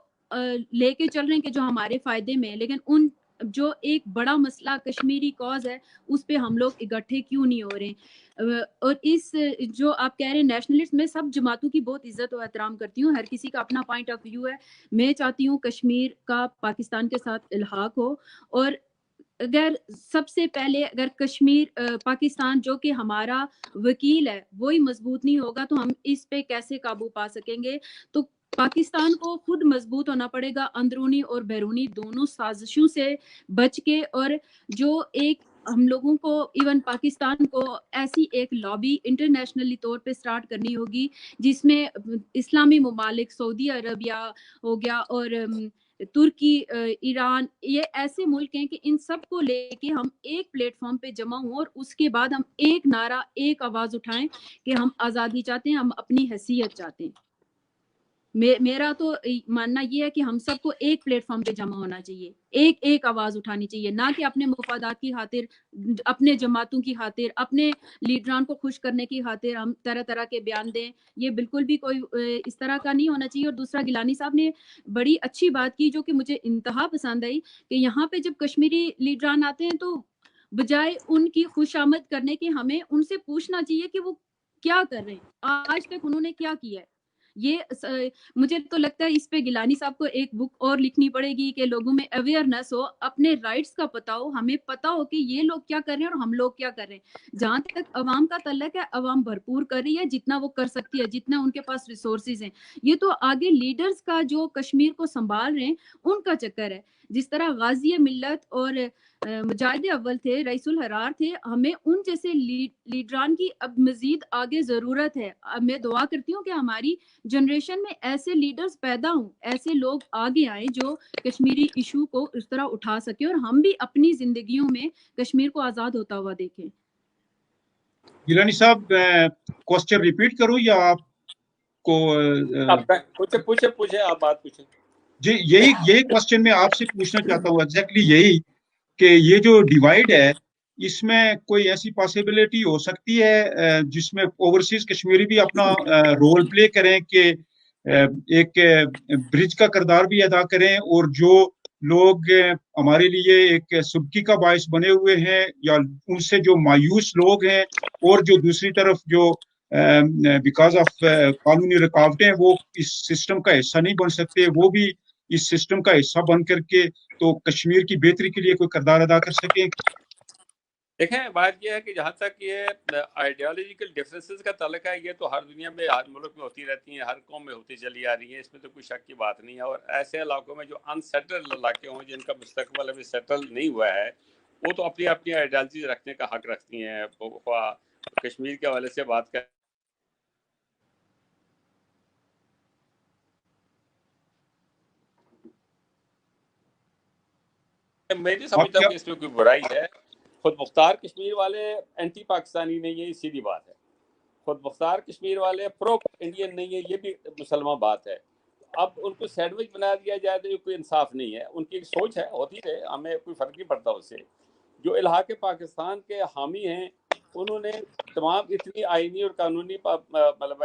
لے کے چل رہے ہیں کہ جو ہمارے فائدے میں ہے، لیکن ان جو ایک بڑا مسئلہ کشمیری کاز ہے اس پہ ہم لوگ اکٹھے کیوں نہیں ہو رہے ہیں. اور اس جو آپ کہہ رہے ہیں نیشنلسٹ، میں سب جماعتوں کی بہت عزت و احترام کرتی ہوں، ہر کسی کا اپنا پوائنٹ آف ویو ہے. میں چاہتی ہوں کشمیر کا پاکستان کے ساتھ الحاق ہو، اور اگر سب سے پہلے اگر کشمیر پاکستان جو کہ ہمارا وکیل ہے وہی مضبوط نہیں ہوگا تو ہم اس پہ کیسے قابو پا سکیں گے. تو پاکستان کو خود مضبوط ہونا پڑے گا، اندرونی اور بیرونی دونوں سازشوں سے بچ کے، اور جو ایک ہم لوگوں کو ایون پاکستان کو ایسی ایک لابی انٹرنیشنلی طور پہ سٹارٹ کرنی ہوگی جس میں اسلامی ممالک، سعودی عربیہ ہو گیا اور ترکی، ایران، یہ ایسے ملک ہیں کہ ان سب کو لے کے ہم ایک پلیٹ فارم پہ جمع ہوں اور اس کے بعد ہم ایک نعرہ، ایک آواز اٹھائیں کہ ہم آزادی چاہتے ہیں، ہم اپنی حیثیت چاہتے ہیں. میرا تو ماننا یہ ہے کہ ہم سب کو ایک پلیٹ فارم پہ جمع ہونا چاہیے، ایک آواز اٹھانی چاہیے، نہ کہ اپنے مفادات کی خاطر، اپنے جماعتوں کی خاطر، اپنے لیڈران کو خوش کرنے کی خاطر ہم طرح طرح کے بیان دیں. یہ بالکل بھی کوئی اس طرح کا نہیں ہونا چاہیے. اور دوسرا، گیلانی صاحب نے بڑی اچھی بات کی جو کہ مجھے انتہا پسند آئی کہ یہاں پہ جب کشمیری لیڈران آتے ہیں تو بجائے ان کی خوش آمد کرنے کے ہمیں ان سے پوچھنا چاہیے کہ وہ کیا کر رہے ہیں، آج تک انہوں نے کیا کیا ہے. یہ مجھے تو لگتا ہے اس پہ گیلانی صاحب کو ایک بک اور لکھنی پڑے گی کہ لوگوں میں اویئرنیس ہو، اپنے رائٹس کا پتہ ہو، ہمیں پتہ ہو کہ یہ لوگ کیا کر رہے ہیں اور ہم لوگ کیا کر رہے ہیں. جہاں تک عوام کا تعلق ہے، عوام بھرپور کر رہی ہے جتنا وہ کر سکتی ہے، جتنا ان کے پاس ریسورسز ہیں. یہ تو آگے لیڈرز کا جو کشمیر کو سنبھال رہے ہیں ان کا چکر ہے. جس طرح غازی ملت اور مجاہد اول تھے، رئیس الحرار تھے، ہمیں ان جیسے لیڈران کی اب مزید آگے ضرورت ہے۔ اب میں دعا کرتی ہوں کہ ہماری جنریشن میں ایسے لیڈرز پیدا ہوں، ایسے لوگ آگے آئیں جو کشمیری ایشو کو اس طرح اٹھا سکیں اور ہم بھی اپنی زندگیوں میں کشمیر کو آزاد ہوتا ہوا دیکھیں۔ گیلانی صاحب کوسچن ریپیٹ کروں یا آپ کو پوچھے آپ بات پوچھیں۔ جی یہی کوسچن میں آپ سے پوچھنا چاہتا ہوں، ایگزیکٹلی یہی کہ یہ جو ڈیوائڈ ہے اس میں کوئی ایسی پاسبلٹی ہو سکتی ہے جس میں اوورسیز کشمیری بھی اپنا رول پلے کریں کہ ایک برج کا کردار بھی ادا کریں، اور جو لوگ ہمارے لیے ایک سبکی کا باعث بنے ہوئے ہیں یا ان سے جو مایوس لوگ ہیں، اور جو دوسری طرف جو بیکاز آف قانونی رکاوٹیں وہ اس سسٹم کا حصہ نہیں بن سکتے، وہ بھی اس سسٹم کا حصہ بن کر کے تو کشمیر کی بہتری کے لیے کوئی کردار ادا کر سکیں۔ دیکھیں بات یہ ہے کہ جہاں تک یہ آئیڈیالوجیکل ڈفرینسز کا تعلق ہے، یہ تو ہر دنیا میں، ہر ملک میں ہوتی رہتی ہیں، ہر قوم میں ہوتی چلی آ رہی ہیں، اس میں تو کوئی شک کی بات نہیں ہے۔ اور ایسے علاقوں میں جو انسیٹلڈ علاقے ہوں، جن کا مستقبل ابھی سیٹل نہیں ہوا ہے، وہ تو اپنی اپنی آئیڈیالوجی رکھنے کا حق رکھتی ہیں۔ کشمیر کے حوالے سے بات کر میں نہیں سمجھتا کہ اس میں کوئی برائی ہے۔ خود مختار کشمیر والے اینٹی پاکستانی نہیں ہے، یہ سیدھی بات ہے۔ خود مختار کشمیر والے پرو انڈین نہیں ہے، یہ بھی مسلمان بات ہے۔ اب ان کو سینڈوچ بنا دیا جائے تو یہ کوئی انصاف نہیں ہے۔ ان کی ایک سوچ ہے، ہوتی ہے، ہمیں کوئی فرق نہیں پڑتا اس سے۔ جو الحاق پاکستان کے حامی ہیں، انہوں نے تمام اتنی آئینی اور قانونی مطلب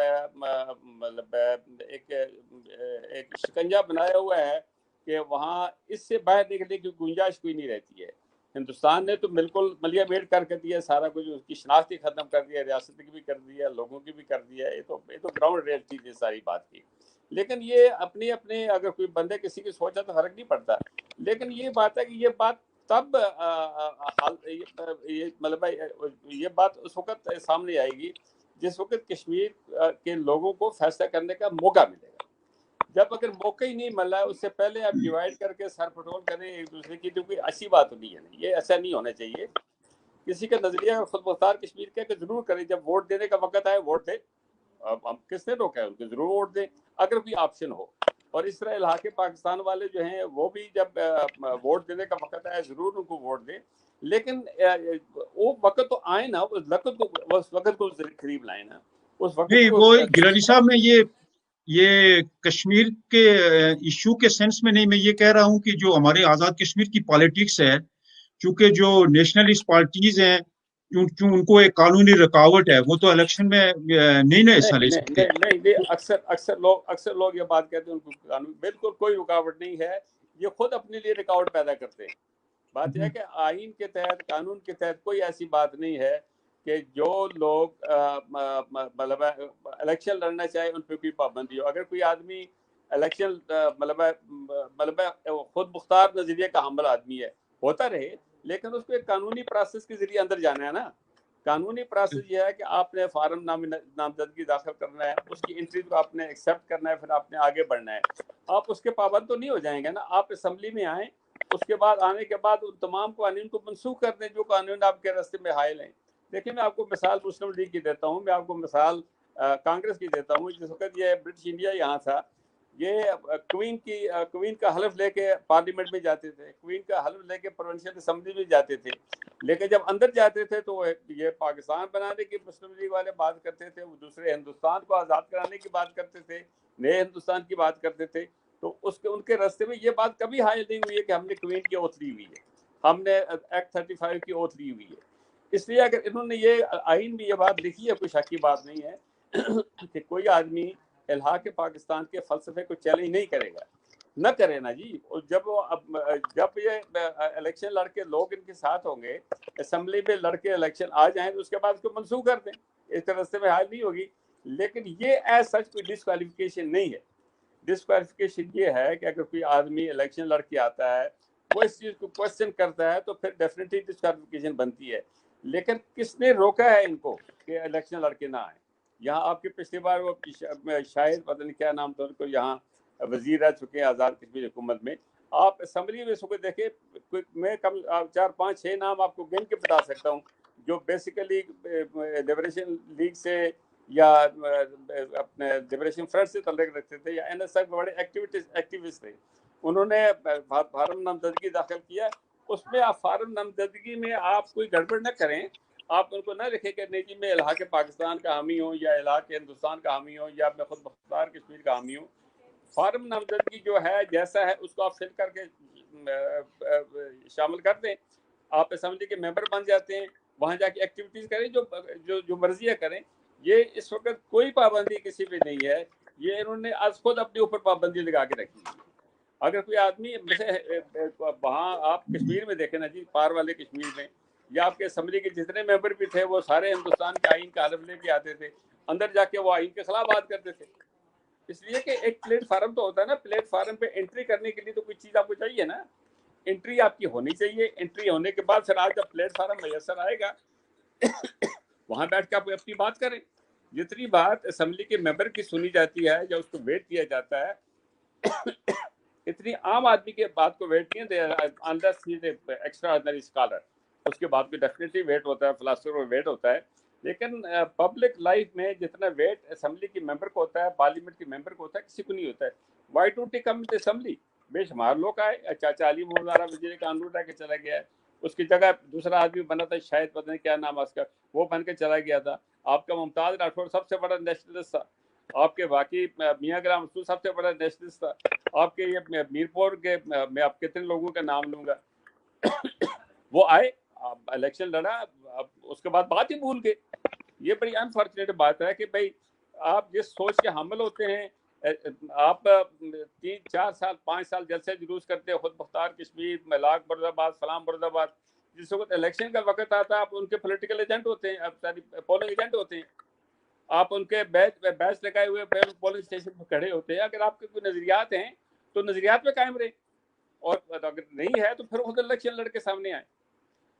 ایک شکنجہ بنایا ہوا ہے کہ وہاں اس سے باہر نکلنے کی گنجائش کوئی نہیں رہتی ہے۔ ہندوستان نے تو بالکل ملیا میٹ کر دیا سارا کچھ، اس کی شناخت ہی ختم کر دیا، ریاست کی بھی کر دیا، لوگوں کی بھی کر دیا۔ یہ تو گراؤنڈ ریئلٹی ہے ساری بات کی۔ لیکن یہ اپنے اگر کوئی بندے کسی کی سوچا تو فرق نہیں پڑتا۔ لیکن یہ بات ہے کہ یہ بات تب مطلب یہ بات اس وقت سامنے آئے گی جس وقت کشمیر کے لوگوں کو فیصلہ کرنے کا موقع ملے گا۔ جب اگر موقع ہی نہیں ملا، اس سے پہلے آپ ڈیوائڈ کر کے سر پٹول کریں ایک دوسرے کی، تو کوئی اچھی بات نہیں ہے۔ یہ ایسا نہیں ہونا چاہیے۔ کسی کا نظریہ خود مختار کشمیر کا کہ ضرور کریں، جب ووٹ دینے کا وقت آئے ووٹ دیں۔ ہم کس نے روکا ہے ان کو؟ ضرور ووٹ دیں اگر کوئی آپشن ہو۔ اور اس طرح الحاق پاکستان والے جو ہیں وہ بھی جب ووٹ دینے کا وقت آئے ضرور ان کو ووٹ دیں، لیکن وہ وقت تو آئے نا، اس وقت کو قریب لائیں نا، اس وقت نہیں، کو۔ وہ گیلانی صاحب میں یہ کشمیر کے ایشو کے سینس میں نہیں، میں یہ کہہ رہا ہوں کہ جو ہمارے آزاد کشمیر کی پالیٹکس ہے، چونکہ جو نیشنلسٹ پارٹیز ہیں ان کو ایک قانونی رکاوٹ ہے، وہ تو الیکشن میں نہیں نہ حصہ لے سکتے۔ نہیں، اکثر لوگ یہ بات کہتے ہیں ان کو قانون بالکل کوئی رکاوٹ نہیں ہے، یہ خود اپنے لیے رکاوٹ پیدا کرتے ہیں۔ بات یہ ہے کہ آئین کے تحت، قانون کے تحت کوئی ایسی بات نہیں ہے کہ جو لوگ مطلب الیکشن لڑنا چاہے ان پہ کوئی پابندی ہو۔ اگر کوئی آدمی الیکشن مطلب خود مختار نظریے کا حامل آدمی ہے، ہوتا رہے، لیکن اس کو ایک قانونی پروسیس کے ذریعے اندر جانا ہے نا۔ قانونی پروسیس یہ ہے کہ آپ نے فارم نامزدگی داخل کرنا ہے، اس کی انٹری کو آپ نے ایکسیپٹ کرنا ہے، پھر آپ نے آگے بڑھنا ہے۔ آپ اس کے پابند تو نہیں ہو جائیں گے نا۔ آپ اسمبلی میں آئیں، اس کے بعد آنے کے بعد ان تمام قوانین کو منسوخ کر دیں جو قانون آپ کے راستے میں حائل ہیں۔ دیکھیں میں آپ کو مثال مسلم لیگ کی دیتا ہوں، میں آپ کو مثال کانگریس کی دیتا ہوں۔ جس وقت یہ برٹش انڈیا یہاں تھا، یہ کوئین کا حلف لے کے پارلیمنٹ میں جاتے تھے، کوئین کا حلف لے کے پروونشل اسمبلی میں جاتے تھے، لیکن جب اندر جاتے تھے تو یہ پاکستان بنانے کی مسلم لیگ والے بات کرتے تھے، وہ دوسرے ہندوستان کو آزاد کرانے کی بات کرتے تھے، نئے ہندوستان کی بات کرتے تھے۔ تو ان کے راستے میں یہ بات کبھی حائل نہیں ہوئی ہے کہ ہم نے کوئین کی اوتھ لی ہوئی ہے، ہم نے ایکٹ 35 کی اوتھ لی ہوئی ہے۔ اس لیے اگر انہوں نے یہ آئین میں یہ بات لکھی ہے، کوئی شک کی بات نہیں ہے کہ کوئی آدمی الحاق پاکستان کے فلسفے کو چیلنج نہیں کرے گا، نہ کرے نا جی۔ جب یہ الیکشن لڑ کے لوگ ان کے ساتھ ہوں گے، اسمبلی میں لڑ کے الیکشن آ جائیں تو اس کے بعد اس کو منسوخ کر دیں، اس کے راستے میں حائل نہیں ہوگی۔ لیکن یہ ایز سچ کوئی ڈسکوالیفیکیشن نہیں ہے۔ ڈسکوالیفیکیشن یہ ہے کہ اگر کوئی آدمی الیکشن لڑ کے آتا ہے، وہ اس چیز کو کوشچن کرتا ہے، تو پھر ڈیفینیٹلی ڈسکوالیفیکیشن بنتی ہے۔ لیکن کس نے روکا ہے ان کو کہ الیکشن لڑ کے نہ آئیں؟ یہاں آپ کے پچھلی بار وہ شاید پتہ نہیں کیا نام تھا ان کو، یہاں وزیر رہ چکے ہیں آزاد کشمیر حکومت میں، آپ اسمبلی میں اس کو دیکھیں, میں کم 4-5-6 نام آپ کو گن کے بتا سکتا ہوں جو بیسیکلی لبریشن لیگ سے یا اپنے لبریشن فرنٹ سے تعلق رکھتے تھے یا این ایس ایف بڑے ایکٹیوسٹ تھے. انہوں نے فارم نامزدگی داخل کیا. اس میں آپ فارم نامزدگی میں آپ کوئی گڑبڑ نہ کریں, آپ ان کو نہ لکھیں کہ نہیں جی میں الحاق پاکستان کا حامی ہوں یا الحاق ہندوستان کا حامی ہوں یا میں خود مختار کشمیر کا حامی ہوں. فارم نامزدگی جو ہے جیسا ہے اس کو آپ فل کر کے شامل کر دیں, آپ اسمبلی کے ممبر بن جاتے ہیں, وہاں جا کے ایکٹیویٹیز کریں جو مرضی کریں. یہ اس وقت کوئی پابندی کسی پہ نہیں ہے, یہ انہوں نے آج خود اپنے اوپر پابندی لگا کے رکھی ہے. اگر کوئی آدمی وہاں آپ کشمیر میں دیکھیں نا جی, پار والے کشمیر میں, یا آپ کے اسمبلی کے جتنے ممبر بھی تھے وہ سارے ہندوستان کے آئین کا حلف لے کے آتے تھے, اندر جا کے وہ آئین کے خلاف بات کرتے تھے. اس لیے کہ ایک پلیٹ فارم تو ہوتا ہے نا, پلیٹ فارم پہ انٹری کرنے کے لیے تو کوئی چیز آپ کو چاہیے نا, انٹری آپ کی ہونی چاہیے. انٹری ہونے کے بعد پھر آج جب پلیٹ فارم میسر آئے گا وہاں بیٹھ کے آپ اپنی بات کریں. جتنی بات اسمبلی کے ممبر کی سنی جاتی ہے یا اس کو ویٹ کیا جاتا ہے, اتنی عام آدمی کے بات کو ویٹ نہیں ہے. انلیس ہی از اے ایکسٹرا آرڈنری اسکالر, اس کے بعد بھی ڈیفینیٹلی ویٹ ہوتا ہے, فلاسفر میں ویٹ ہوتا ہے. لیکن پبلک لائف میں جتنا ویٹ اسمبلی کی ممبر کو ہوتا ہے, پارلیمنٹ کی ممبر کو ہوتا ہے, کسی کو نہیں ہوتا ہے. Why don't he come to assembly? بے شمار لوگ آئے. چاچا علی محمد وزیر قانون رہ کے چلا گیا ہے, اس کی جگہ دوسرا آدمی بنا تھا, شاید پتہ نہیں کیا نام اس کا, وہ بن کے چلا گیا تھا. آپ کا ممتاز راٹھوڑ سب سے بڑا نیشنلسٹ تھا, آپ کے باقی میاں گرام رسول سب سے بڑا نیشنلسٹ تھا, آپ کے یہ میرپور کے میں آپ کتنے لوگوں کا نام لوں گا, وہ آئے, الیکشن لڑا, اس کے بعد بات ہی بھول گئے. یہ بڑی انفارچونیٹ بات ہے کہ بھائی آپ جس سوچ کے حامل ہوتے ہیں, آپ 3-4 سال 5 سال جلسے جلوس کرتے ہیں, خود مختار کشمیر, ملاک مرد آباد, فلاں مرد آباد. جس وقت الیکشن کا وقت آتا ہے آپ ان کے پولیٹیکل ایجنٹ ہوتے ہیں, پولنگ ایجنٹ ہوتے ہیں, آپ ان کے بیچ لگائے ہوئے پولنگ اسٹیشن پہ کھڑے ہوتے ہیں. اگر آپ کے کوئی نظریات ہیں تو نظریات پہ قائم رہیں, اور اگر نہیں ہے تو پھر خود الیکشن لڑ کے سامنے آئے.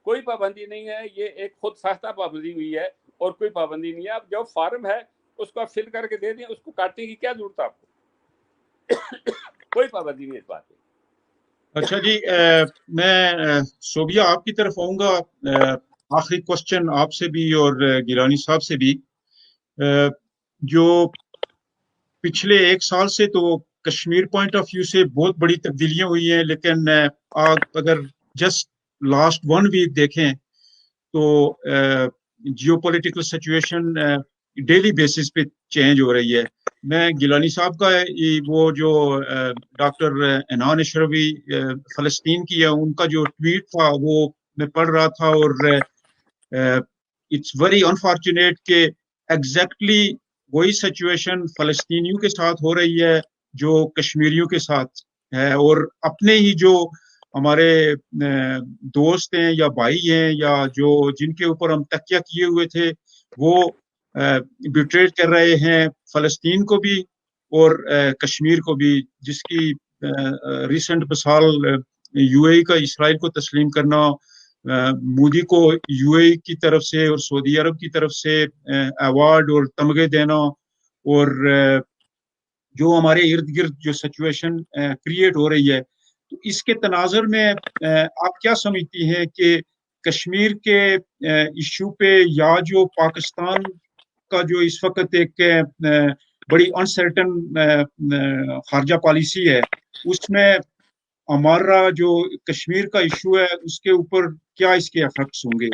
کوئی پابندی نہیں ہے, یہ ایک خود ساختہ پابندی ہوئی ہے اور کوئی پابندی نہیں ہے. اب جو فارم ہے اس کو آپ فل کر کے دے دیں, اس کو کاٹنے کی کیا ضرورت ہے آپ کو؟ کوئی پابندی نہیں اس بات پہ. اچھا جی, میں صوبیہ آپ کی طرف آؤں گا. آخری کوشچن آپ سے بھی اور گیلانی صاحب سے بھی. جو پچھلے 1 سال سے تو کشمیر پوائنٹ آف ویو سے بہت بڑی تبدیلیاں ہوئی ہیں, لیکن اگر جسٹ لاسٹ 1 ویک دیکھیں تو geo political situation daily basis پہ چینج ہو رہی ہے. میں گیلانی صاحب کا وہ جو ڈاکٹر عنان اشرفی فلسطین کی ہے, ان کا جو ٹویٹ تھا وہ میں پڑھ رہا تھا, اور اٹس ویری انفارچونیٹ کہ ایگزیکٹلی وہی سچویشن فلسطینیوں کے ساتھ ہو رہی ہے جو کشمیریوں کے ساتھ ہے. اور اپنے ہی جو ہمارے دوست ہیں یا بھائی ہیں یا جن کے اوپر ہم تکیہ کیے ہوئے تھے, وہ بیٹریٹ کر رہے ہیں فلسطین کو بھی اور کشمیر کو بھی, جس کی ریسنٹ مثال یو اے کا اسرائیل کو تسلیم کرنا, مودی کو یو اے کی طرف سے اور سعودی عرب کی طرف سے ایوارڈ اور تمغے دینا, اور جو ہمارے ارد گرد جو سچویشن کریٹ ہو رہی ہے, تو اس کے تناظر میں آپ کیا سمجھتی ہیں کہ کشمیر کے ایشو پہ یا جو پاکستان کا جو اس وقت ایک بڑی انسرٹن خارجہ پالیسی ہے, اس میں ہمارا جو کشمیر کا ایشو ہے اس کے اوپر کیا اس کے ایفیکٹس ہوں گے؟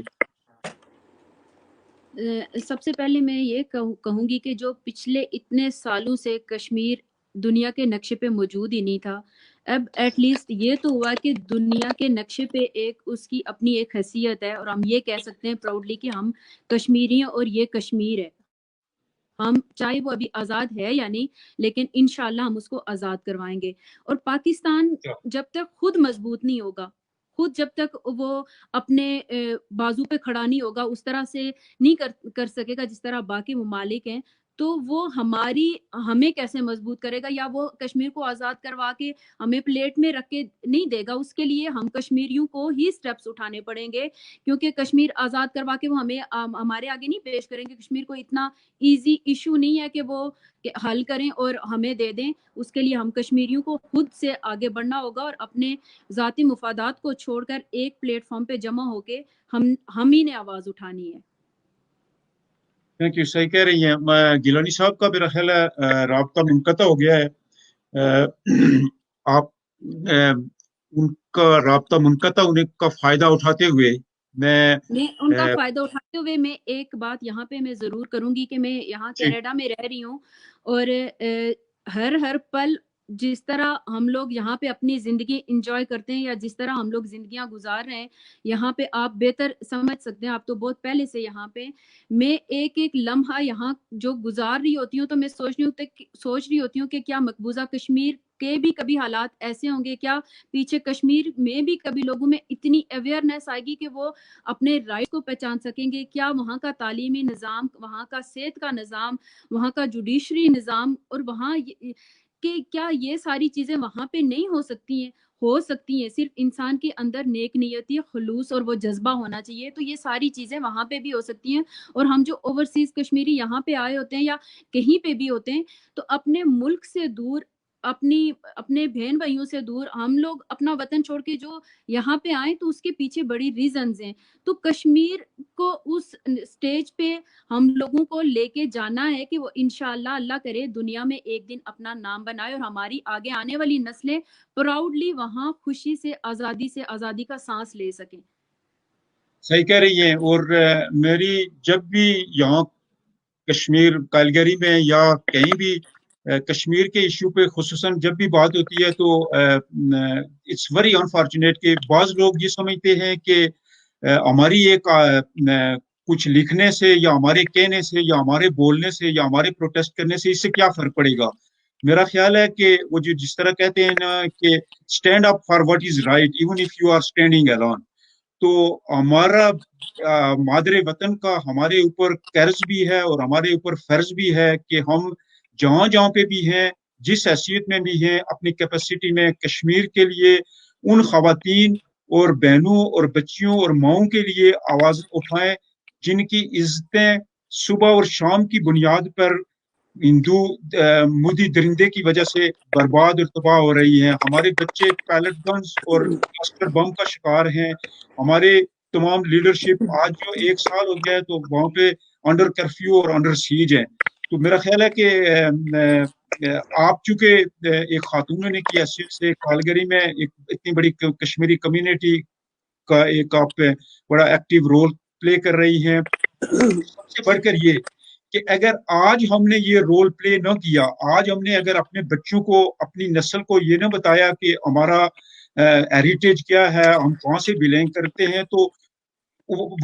سب سے پہلے میں یہ کہوں گی کہ جو پچھلے اتنے سالوں سے کشمیر دنیا کے نقشے پہ موجود ہی نہیں تھا, اب ایٹ لیسٹ یہ تو ہوا کہ دنیا کے نقشے پہ اس کی اپنی ایک حیثیت ہے, اور ہم یہ کہہ سکتے ہیں پراؤڈلی کہ ہم کشمیری ہیں اور یہ کشمیر ہے. ہم چاہے وہ ابھی آزاد ہے یا نہیں, لیکن انشاءاللہ ہم اس کو آزاد کروائیں گے. اور پاکستان جب تک خود مضبوط نہیں ہوگا, خود جب تک وہ اپنے بازو پہ کھڑا نہیں ہوگا, اس طرح سے نہیں کر سکے گا جس طرح باقی ممالک ہیں, تو وہ ہمیں کیسے مضبوط کرے گا، یا وہ کشمیر کو آزاد کروا کے ہمیں پلیٹ میں رکھ کے نہیں دے گا. اس کے لیے ہم کشمیریوں کو ہی سٹیپس اٹھانے پڑیں گے، کیونکہ کشمیر آزاد کروا کے وہ ہمارے آگے نہیں پیش کریں گے. کشمیر کو اتنا ایزی ایشو نہیں ہے کہ وہ حل کریں اور ہمیں دے دیں. اس کے لیے ہم کشمیریوں کو خود سے آگے بڑھنا ہوگا اور اپنے ذاتی مفادات کو چھوڑ کر ایک پلیٹ فارم پہ جمع ہو کے ہم ہی نے آواز اٹھانی ہے. Thank you. صحیح کہہ رہی ہیں. گیلانی صاحب کا میرا خیال ہے رابطہ منقطع ہو گیا ہے. آپ ان کا رابطہ منقطع ہونے کا فائدہ اٹھاتے ہوئے میں ان کا فائدہ اٹھاتے ہوئے میں ایک بات یہاں پہ میں ضرور کروں گی کہ میں یہاں کینیڈا میں رہ رہی ہوں، اور ہر پل جس طرح ہم لوگ یہاں پہ اپنی زندگی انجوائے کرتے ہیں یا جس طرح ہم لوگ زندگیاں گزار رہے ہیں یہاں پہ، آپ بہتر سمجھ سکتے ہیں، آپ تو بہت پہلے سے یہاں پہ. میں ایک لمحہ یہاں جو گزار رہی ہوتی ہوں تو میں سوچ رہی ہوتی ہوں کہ کیا مقبوضہ کشمیر کے بھی کبھی حالات ایسے ہوں گے، کیا پیچھے کشمیر میں بھی کبھی لوگوں میں اتنی اویئرنیس آئے گی کہ وہ اپنے رائٹ کو پہچان سکیں گے، کیا وہاں کا تعلیمی نظام، وہاں کا صحت کا نظام، وہاں کا جوڈیشری نظام، اور وہاں کہ کیا یہ ساری چیزیں وہاں پہ نہیں ہو سکتی ہیں؟ ہو سکتی ہیں. صرف انسان کے اندر نیک نیتی، خلوص اور وہ جذبہ ہونا چاہیے. تو یہ ساری چیزیں وہاں پہ بھی ہو سکتی ہیں. اور ہم جو اوورسیز کشمیری یہاں پہ آئے ہوتے ہیں یا کہیں پہ بھی ہوتے ہیں تو اپنے ملک سے دور، اپنے بہن بھائیوں سے دور، ہم لوگ اپنا وطن چھوڑ کے جو یہاں پہ آئیں تو اس کے پیچھے بڑی ریزنز ہیں. تو کشمیر کو اس سٹیج پہ ہم لوگوں کو لے کے جانا ہے کہ وہ انشاءاللہ اللہ کرے دنیا میں ایک دن اپنا نام بنائے اور ہماری آگے آنے والی نسلیں پراؤڈلی وہاں خوشی سے آزادی کا سانس لے سکیں. صحیح کہہ رہی ہیں. اور میری جب بھی یہاں کشمیر کیلگری میں یا کہیں بھی کشمیر کے ایشو پہ خصوصاً جب بھی بات ہوتی ہے تو اٹس ویری انفارچونیٹ کہ بعض لوگ یہ سمجھتے ہیں کہ ہماری ایک کچھ لکھنے سے یا ہمارے کہنے سے یا ہمارے بولنے سے یا ہمارے پروٹیسٹ کرنے سے اس سے کیا فرق پڑے گا. میرا خیال ہے کہ وہ جو جس طرح کہتے ہیں نا کہ stand up for what is right even if you are standing alone. تو ہمارا مادر وطن کا ہمارے اوپر قرض بھی ہے اور ہمارے اوپر فرض بھی ہے کہ ہم جہاں پہ بھی ہیں، جس حیثیت میں بھی ہیں، اپنی کیپیسٹی میں کشمیر کے لیے ان خواتین اور بہنوں اور بچیوں اور ماؤں کے لیے آواز اٹھائیں جن کی عزتیں صبح اور شام کی بنیاد پر ہندو مودی درندے کی وجہ سے برباد اور تباہ ہو رہی ہیں. ہمارے بچے پیلٹ گنز اور کلسٹر بم کا شکار ہیں. ہمارے تمام لیڈرشپ آج جو 1 سال ہو گیا ہے تو وہاں پہ انڈر کرفیو اور انڈر سیج ہیں. تو میرا خیال ہے کہ آپ چونکہ ایک خاتون نے کی حیثیت سے کالگری میں ایک اتنی بڑی کشمیری کمیونٹی کا ایک آپ بڑا ایکٹیو رول پلے کر رہی ہیں. سب سے بڑھ کر یہ کہ اگر آج ہم نے یہ رول پلے نہ کیا، آج ہم نے اگر اپنے بچوں کو، اپنی نسل کو یہ نہ بتایا کہ ہمارا ہیریٹیج کیا ہے، ہم کہاں سے بلانگ کرتے ہیں، تو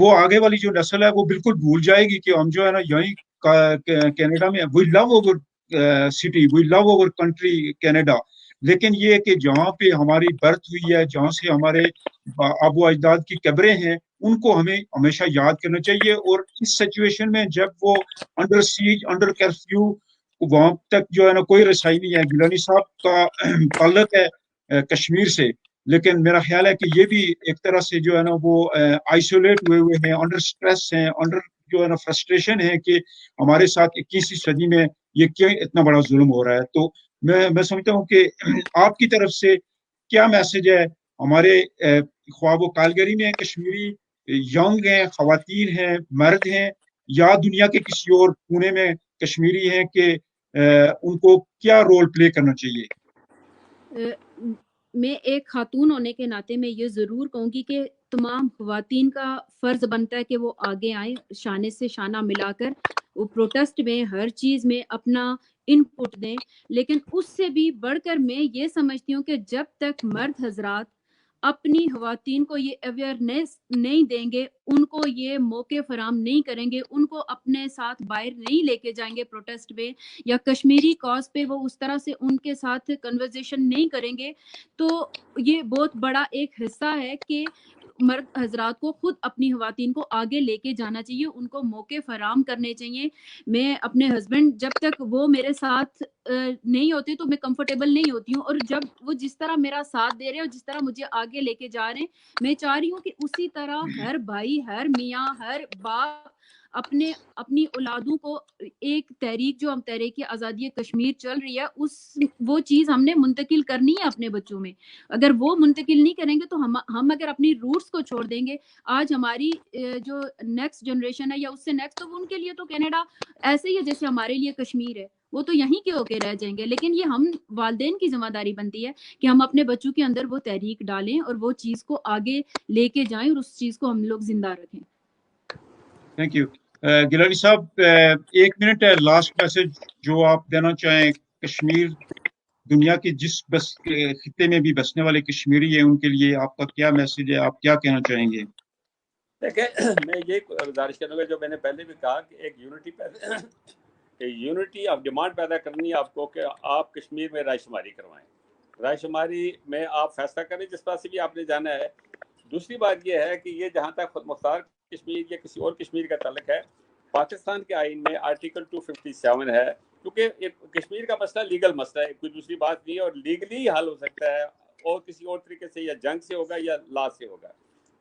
وہ آگے والی جو نسل ہے وہ بالکل بھول جائے گی کہ ہم جو ہے نا یہیں کینیڈا میں we love our city, we love our country Canada. لیکن یہ کہ جہاں پہ ہماری برتھ ہوئی ہے، جہاں سے ہمارے آبا و اجداد کی قبریں ہیں، ان کو ہمیں ہمیشہ یاد کرنا چاہیے. اور اس سچویشن میں جب وہ انڈر سیج، انڈر کرفیو، وہاں تک جو ہے نا کوئی رسائی نہیں ہے. گیلانی صاحب کا تعلق ہے کشمیر سے، لیکن میرا خیال ہے کہ یہ بھی ایک طرح سے جو ہے نا وہ آئسولیٹ ہوئے ہیں، انڈر سٹریس ہیں، انڈر جو ہے نا فرسٹریشن ہے کہ ہمارے ساتھ 21ویں صدی میں یہ کیوں اتنا بڑا ظلم ہو رہا ہے. تو میں سمجھتا ہوں کہ آپ کی طرف سے کیا میسج ہے ہمارے خواب و کالگری میں کشمیری ینگ ہیں، خواتین ہیں، مرد ہیں، یا دنیا کے کسی اور کونے میں کشمیری ہیں کہ ان کو کیا رول پلے کرنا چاہیے؟ میں ایک خاتون ہونے کے ناطے میں یہ ضرور کہوں گی کہ تمام خواتین کا فرض بنتا ہے کہ وہ آگے آئیں، شانے سے شانہ ملا کر وہ پروٹیسٹ میں ہر چیز میں اپنا ان پٹ دیں. لیکن اس سے بھی بڑھ کر میں یہ سمجھتی ہوں کہ جب تک مرد حضرات اپنی خواتین کو یہ اویئرنیس نہیں دیں گے، ان کو یہ موقع فراہم نہیں کریں گے، ان کو اپنے ساتھ باہر نہیں لے کے جائیں گے پروٹیسٹ میں، یا کشمیری کاز پہ وہ اس طرح سے ان کے ساتھ کنورزیشن نہیں کریں گے، تو یہ بہت بڑا ایک حصہ ہے کہ مرد حضرات کو خود اپنی خواتین کو آگے لے کے جانا چاہیے، ان کو موقع فراہم کرنے چاہیے. میں اپنے ہسبینڈ جب تک وہ میرے ساتھ نہیں ہوتے تو میں کمفرٹیبل نہیں ہوتی ہوں، اور جب وہ جس طرح میرا ساتھ دے رہے ہیں اور جس طرح مجھے آگے لے کے جا رہے ہیں، میں چاہ رہی ہوں کہ اسی طرح ہر بھائی، ہر میاں، ہر باپ اپنی اولادوں کو ایک تحریک جو ہم تحریک آزادی کشمیر چل رہی ہے، وہ چیز ہم نے منتقل کرنی ہے اپنے بچوں میں. اگر وہ منتقل نہیں کریں گے تو ہم اگر اپنی روٹس کو چھوڑ دیں گے، آج ہماری جو نیکسٹ جنریشن ہے یا اس سے نیکسٹ، تو ان کے لیے تو کینیڈا ایسے ہی ہے جیسے ہمارے لیے کشمیر ہے، وہ تو یہیں کے ہو کے رہ جائیں گے. لیکن یہ ہم والدین کی ذمہ داری بنتی ہے کہ ہم اپنے بچوں کے اندر وہ تحریک ڈالیں اور وہ چیز کو آگے لے کے جائیں اور اس چیز کو ہم لوگ زندہ رکھیں. Thank you. گیلانی صاحب، 1 منٹ ہے لاسٹ میسج جو آپ دینا چاہیں. کشمیر دنیا کے جس خطے میں بھی بسنے والے کشمیری ہیں ان کے لیے آپ کا کیا میسج ہے، آپ کیا کہنا چاہیں گے؟ دیکھیں، میں یہ گزارش کروں گا جو میں نے پہلے بھی کہا کہ ایک یونٹی آف ڈیمانڈ پیدا کرنی ہے آپ کو کہ آپ کشمیر میں رائے شماری کروائیں. رائے شماری میں آپ فیصلہ کریں جس پاس سے بھی آپ نے جانا ہے. دوسری بات یہ ہے کہ یہ جہاں تک خود مختار کشمیر یا کسی اور کشمیر کا تعلق ہے، پاکستان کے آئین میں آرٹیکل 257 ہے، کیونکہ کشمیر کا مسئلہ لیگل مسئلہ ہے، کوئی دوسری بات نہیں ہے، اور لیگلی ہی حل ہو سکتا ہے، اور کسی اور طریقے سے یا جنگ سے ہوگا یا لا سے ہوگا.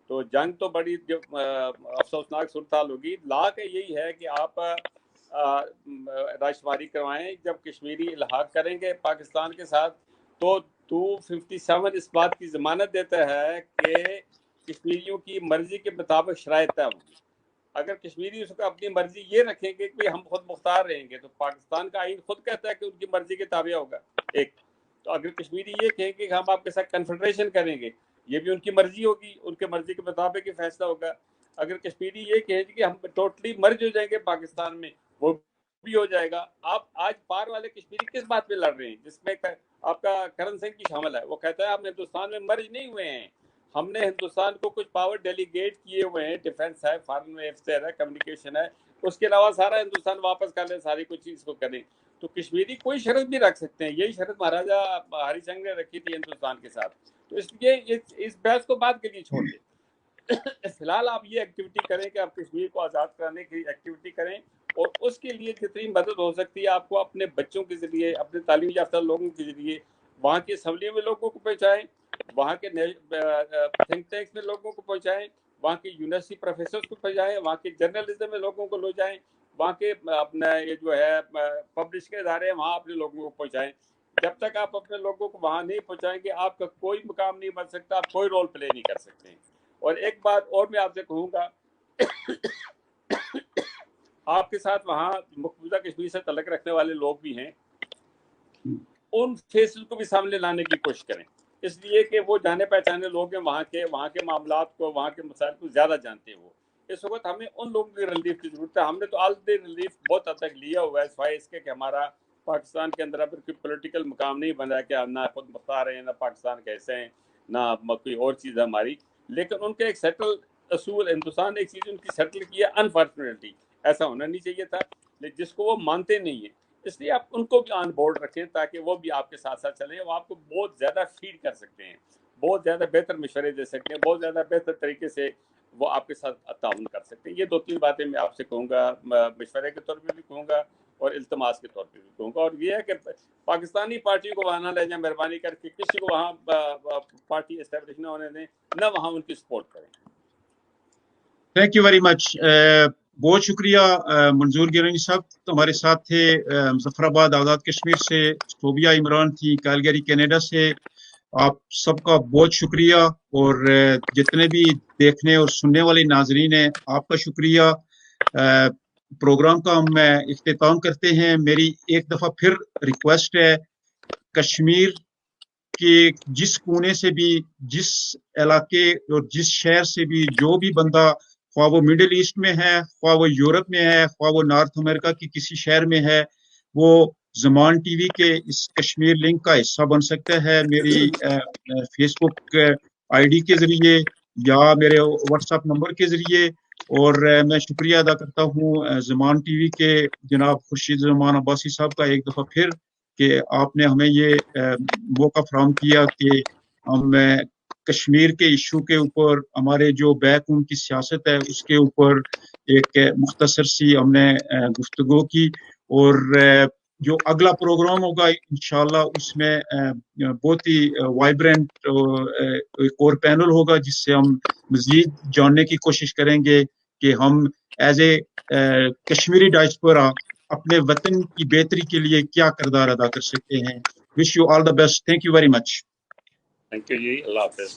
تو جنگ تو بڑی افسوسناک صورتحال ہوگی. لا کا یہی ہے کہ آپ رائے شماری کروائیں. جب کشمیری الحاق کریں گے پاکستان کے ساتھ تو 257 اس بات کی ضمانت دیتا ہے کہ کشمیریوں کی مرضی کے مطابق شرائط طے ہوگی. اگر کشمیری اس کو اپنی مرضی یہ رکھیں گے کہ ہم خود مختار رہیں گے تو پاکستان کا آئین خود کہتا ہے کہ ان کی مرضی کے تابع ہوگا. ایک تو اگر کشمیری یہ کہیں گے کہ ہم آپ کے ساتھ کنفیڈریشن کریں گے، یہ بھی ان کی مرضی ہوگی، ان کے مرضی کے مطابق ہی فیصلہ ہوگا. اگر کشمیری یہ کہیں کہ ہم ٹوٹلی مرج ہو جائیں گے پاکستان میں، وہ بھی ہو جائے گا. آپ آج پار والے کشمیری کس بات پہ لڑ رہے ہیں جس میں آپ کا کرن سنگھ کی شامل ہے؟ وہ کہتا ہے ہم ہندوستان میں مرج نہیں ہوئے ہیں، ہم نے ہندوستان کو کچھ پاور ڈیلیگیٹ کیے ہوئے ہیں، ڈیفنس ہے، فارن افیئر ہے، کمیونیکیشن ہے، اس کے علاوہ سارا ہندوستان واپس کر لیں، ساری کوئی چیز کو کریں. تو کشمیری کوئی شرط بھی رکھ سکتے ہیں. یہی شرط مہاراجہ ہری سنگھ نے رکھی تھی ہندوستان کے ساتھ. تو اس لیے اس بحث کو بعد کے لیے چھوڑ دیں. فی الحال آپ یہ ایکٹیویٹی کریں کہ آپ کشمیر کو آزاد کرانے کی ایکٹیویٹی کریں، اور اس کے لیے جتنی مدد ہو سکتی ہے آپ کو اپنے بچوں کے ذریعے، اپنے تعلیم یافتہ لوگوں کے ذریعے وہاں کی اسمبلی میں لوگوں کو پہنچائیں، وہاں کے تھنک ٹینکس میں لوگوں کو پہنچائیں، وہاں کے یونیورسٹی پروفیسرز کو پہنچائیں، وہاں کے جرنلزم میں لوگوں کو لے جائیں، وہاں کے اپنا یہ جو ہے پبلش کے ادارے ہیں وہاں اپنے لوگوں کو پہنچائیں. جب تک آپ اپنے لوگوں کو وہاں نہیں پہنچائیں گے آپ کا کوئی مقام نہیں بن سکتا، آپ کوئی رول پلے نہیں کر سکتے. اور ایک بات اور میں آپ سے کہوں گا، آپ کے ساتھ وہاں مقبوضہ کشمیر سے تعلق رکھنے والے لوگ بھی ہیں، ان فیسز کو بھی سامنے لانے کی کوشش کریں، اس لیے کہ وہ جانے پہچانے لوگ ہیں، وہاں کے معاملات کو، وہاں کے مسائل کو زیادہ جانتے ہیں. وہ اس وقت ہمیں ان لوگوں کی ریلیف کی ضرورت ہے. ہم نے تو آلریڈی ریلیف بہت حد تک لیا ہوا ہے، سوائے اس کے کہ ہمارا پاکستان کے اندر اب کوئی پولیٹیکل مقام نہیں بنا کہ ہم نہ خود مختار ہیں، نہ پاکستان کیسے ہیں، نہ کوئی اور چیز ہے ہماری. لیکن ان کے ایک سیٹل اصول، ہندوستان نے ایک چیز ان کی سیٹل کی ہے، انفارچونیٹلی ایسا ہونا نہیں چاہیے تھا، لیکن جس کو وہ مانتے نہیں ہیں. اس لیے آپ ان کو بھی آن بورڈ رکھیں تاکہ وہ بھی آپ کے ساتھ ساتھ چلیں. وہ آپ کو بہت زیادہ فیڈ کر سکتے ہیں، بہت زیادہ بہتر مشورے دے سکتے ہیں، بہت زیادہ بہتر طریقے سے وہ آپ کے ساتھ تعاون کر سکتے ہیں. یہ 2-3 باتیں میں آپ سے کہوں گا، مشورے کے طور پہ بھی کہوں گا اور التماس کے طور پہ بھی کہوں گا. اور یہ ہے کہ پاکستانی پارٹی کو وہاں نہ لے جائیں، مہربانی کر کے کسی کو وہاں پارٹی اسٹیبلش نہ ہونے دیں، نہ وہاں ان کی سپورٹ کریں. تھینک یو ویری مچ. بہت شکریہ منظور گیلانی صاحب، ہمارے ساتھ تھے مظفر آباد آزاد کشمیر سے، صوبیہ عمران تھی کیلگری کینیڈا سے. آپ سب کا بہت شکریہ، اور جتنے بھی دیکھنے اور سننے والے ناظرین ہیں آپ کا شکریہ. پروگرام کا ہم اختتام کرتے ہیں. میری ایک دفعہ پھر ریکویسٹ ہے، کشمیر کے جس کونے سے بھی، جس علاقے اور جس شہر سے بھی جو بھی بندہ، خواہ وہ مڈل ایسٹ میں ہے، خواہ وہ یورپ میں ہے، خواہ وہ نارتھ امریکہ کی کسی شہر میں ہے، وہ زمان ٹی وی کے اس کشمیر لنک کا حصہ بن سکتا ہے. میری فیس بک آئی ڈی کے ذریعے یا میرے واٹس ایپ نمبر کے ذریعے. اور میں شکریہ ادا کرتا ہوں زمان ٹی وی کے جناب خورشید زمان عباسی صاحب کا ایک دفعہ پھر، کہ آپ نے ہمیں یہ موقع فراہم کیا کہ ہم کشمیر کے ایشو کے اوپر ہمارے جو بیکون کی سیاست ہے اس کے اوپر ایک مختصر سی ہم نے گفتگو کی، اور جو اگلا پروگرام ہوگا انشاءاللہ اس میں بہت ہی وائبرنٹ ایک اور پینل ہوگا جس سے ہم مزید جاننے کی کوشش کریں گے کہ ہم ایز اے کشمیری ڈائسپورا اپنے وطن کی بہتری کے لیے کیا کردار ادا کر سکتے ہیں۔ Wish you all the best, thank you very much. Thank you جی، اللہ حافظ۔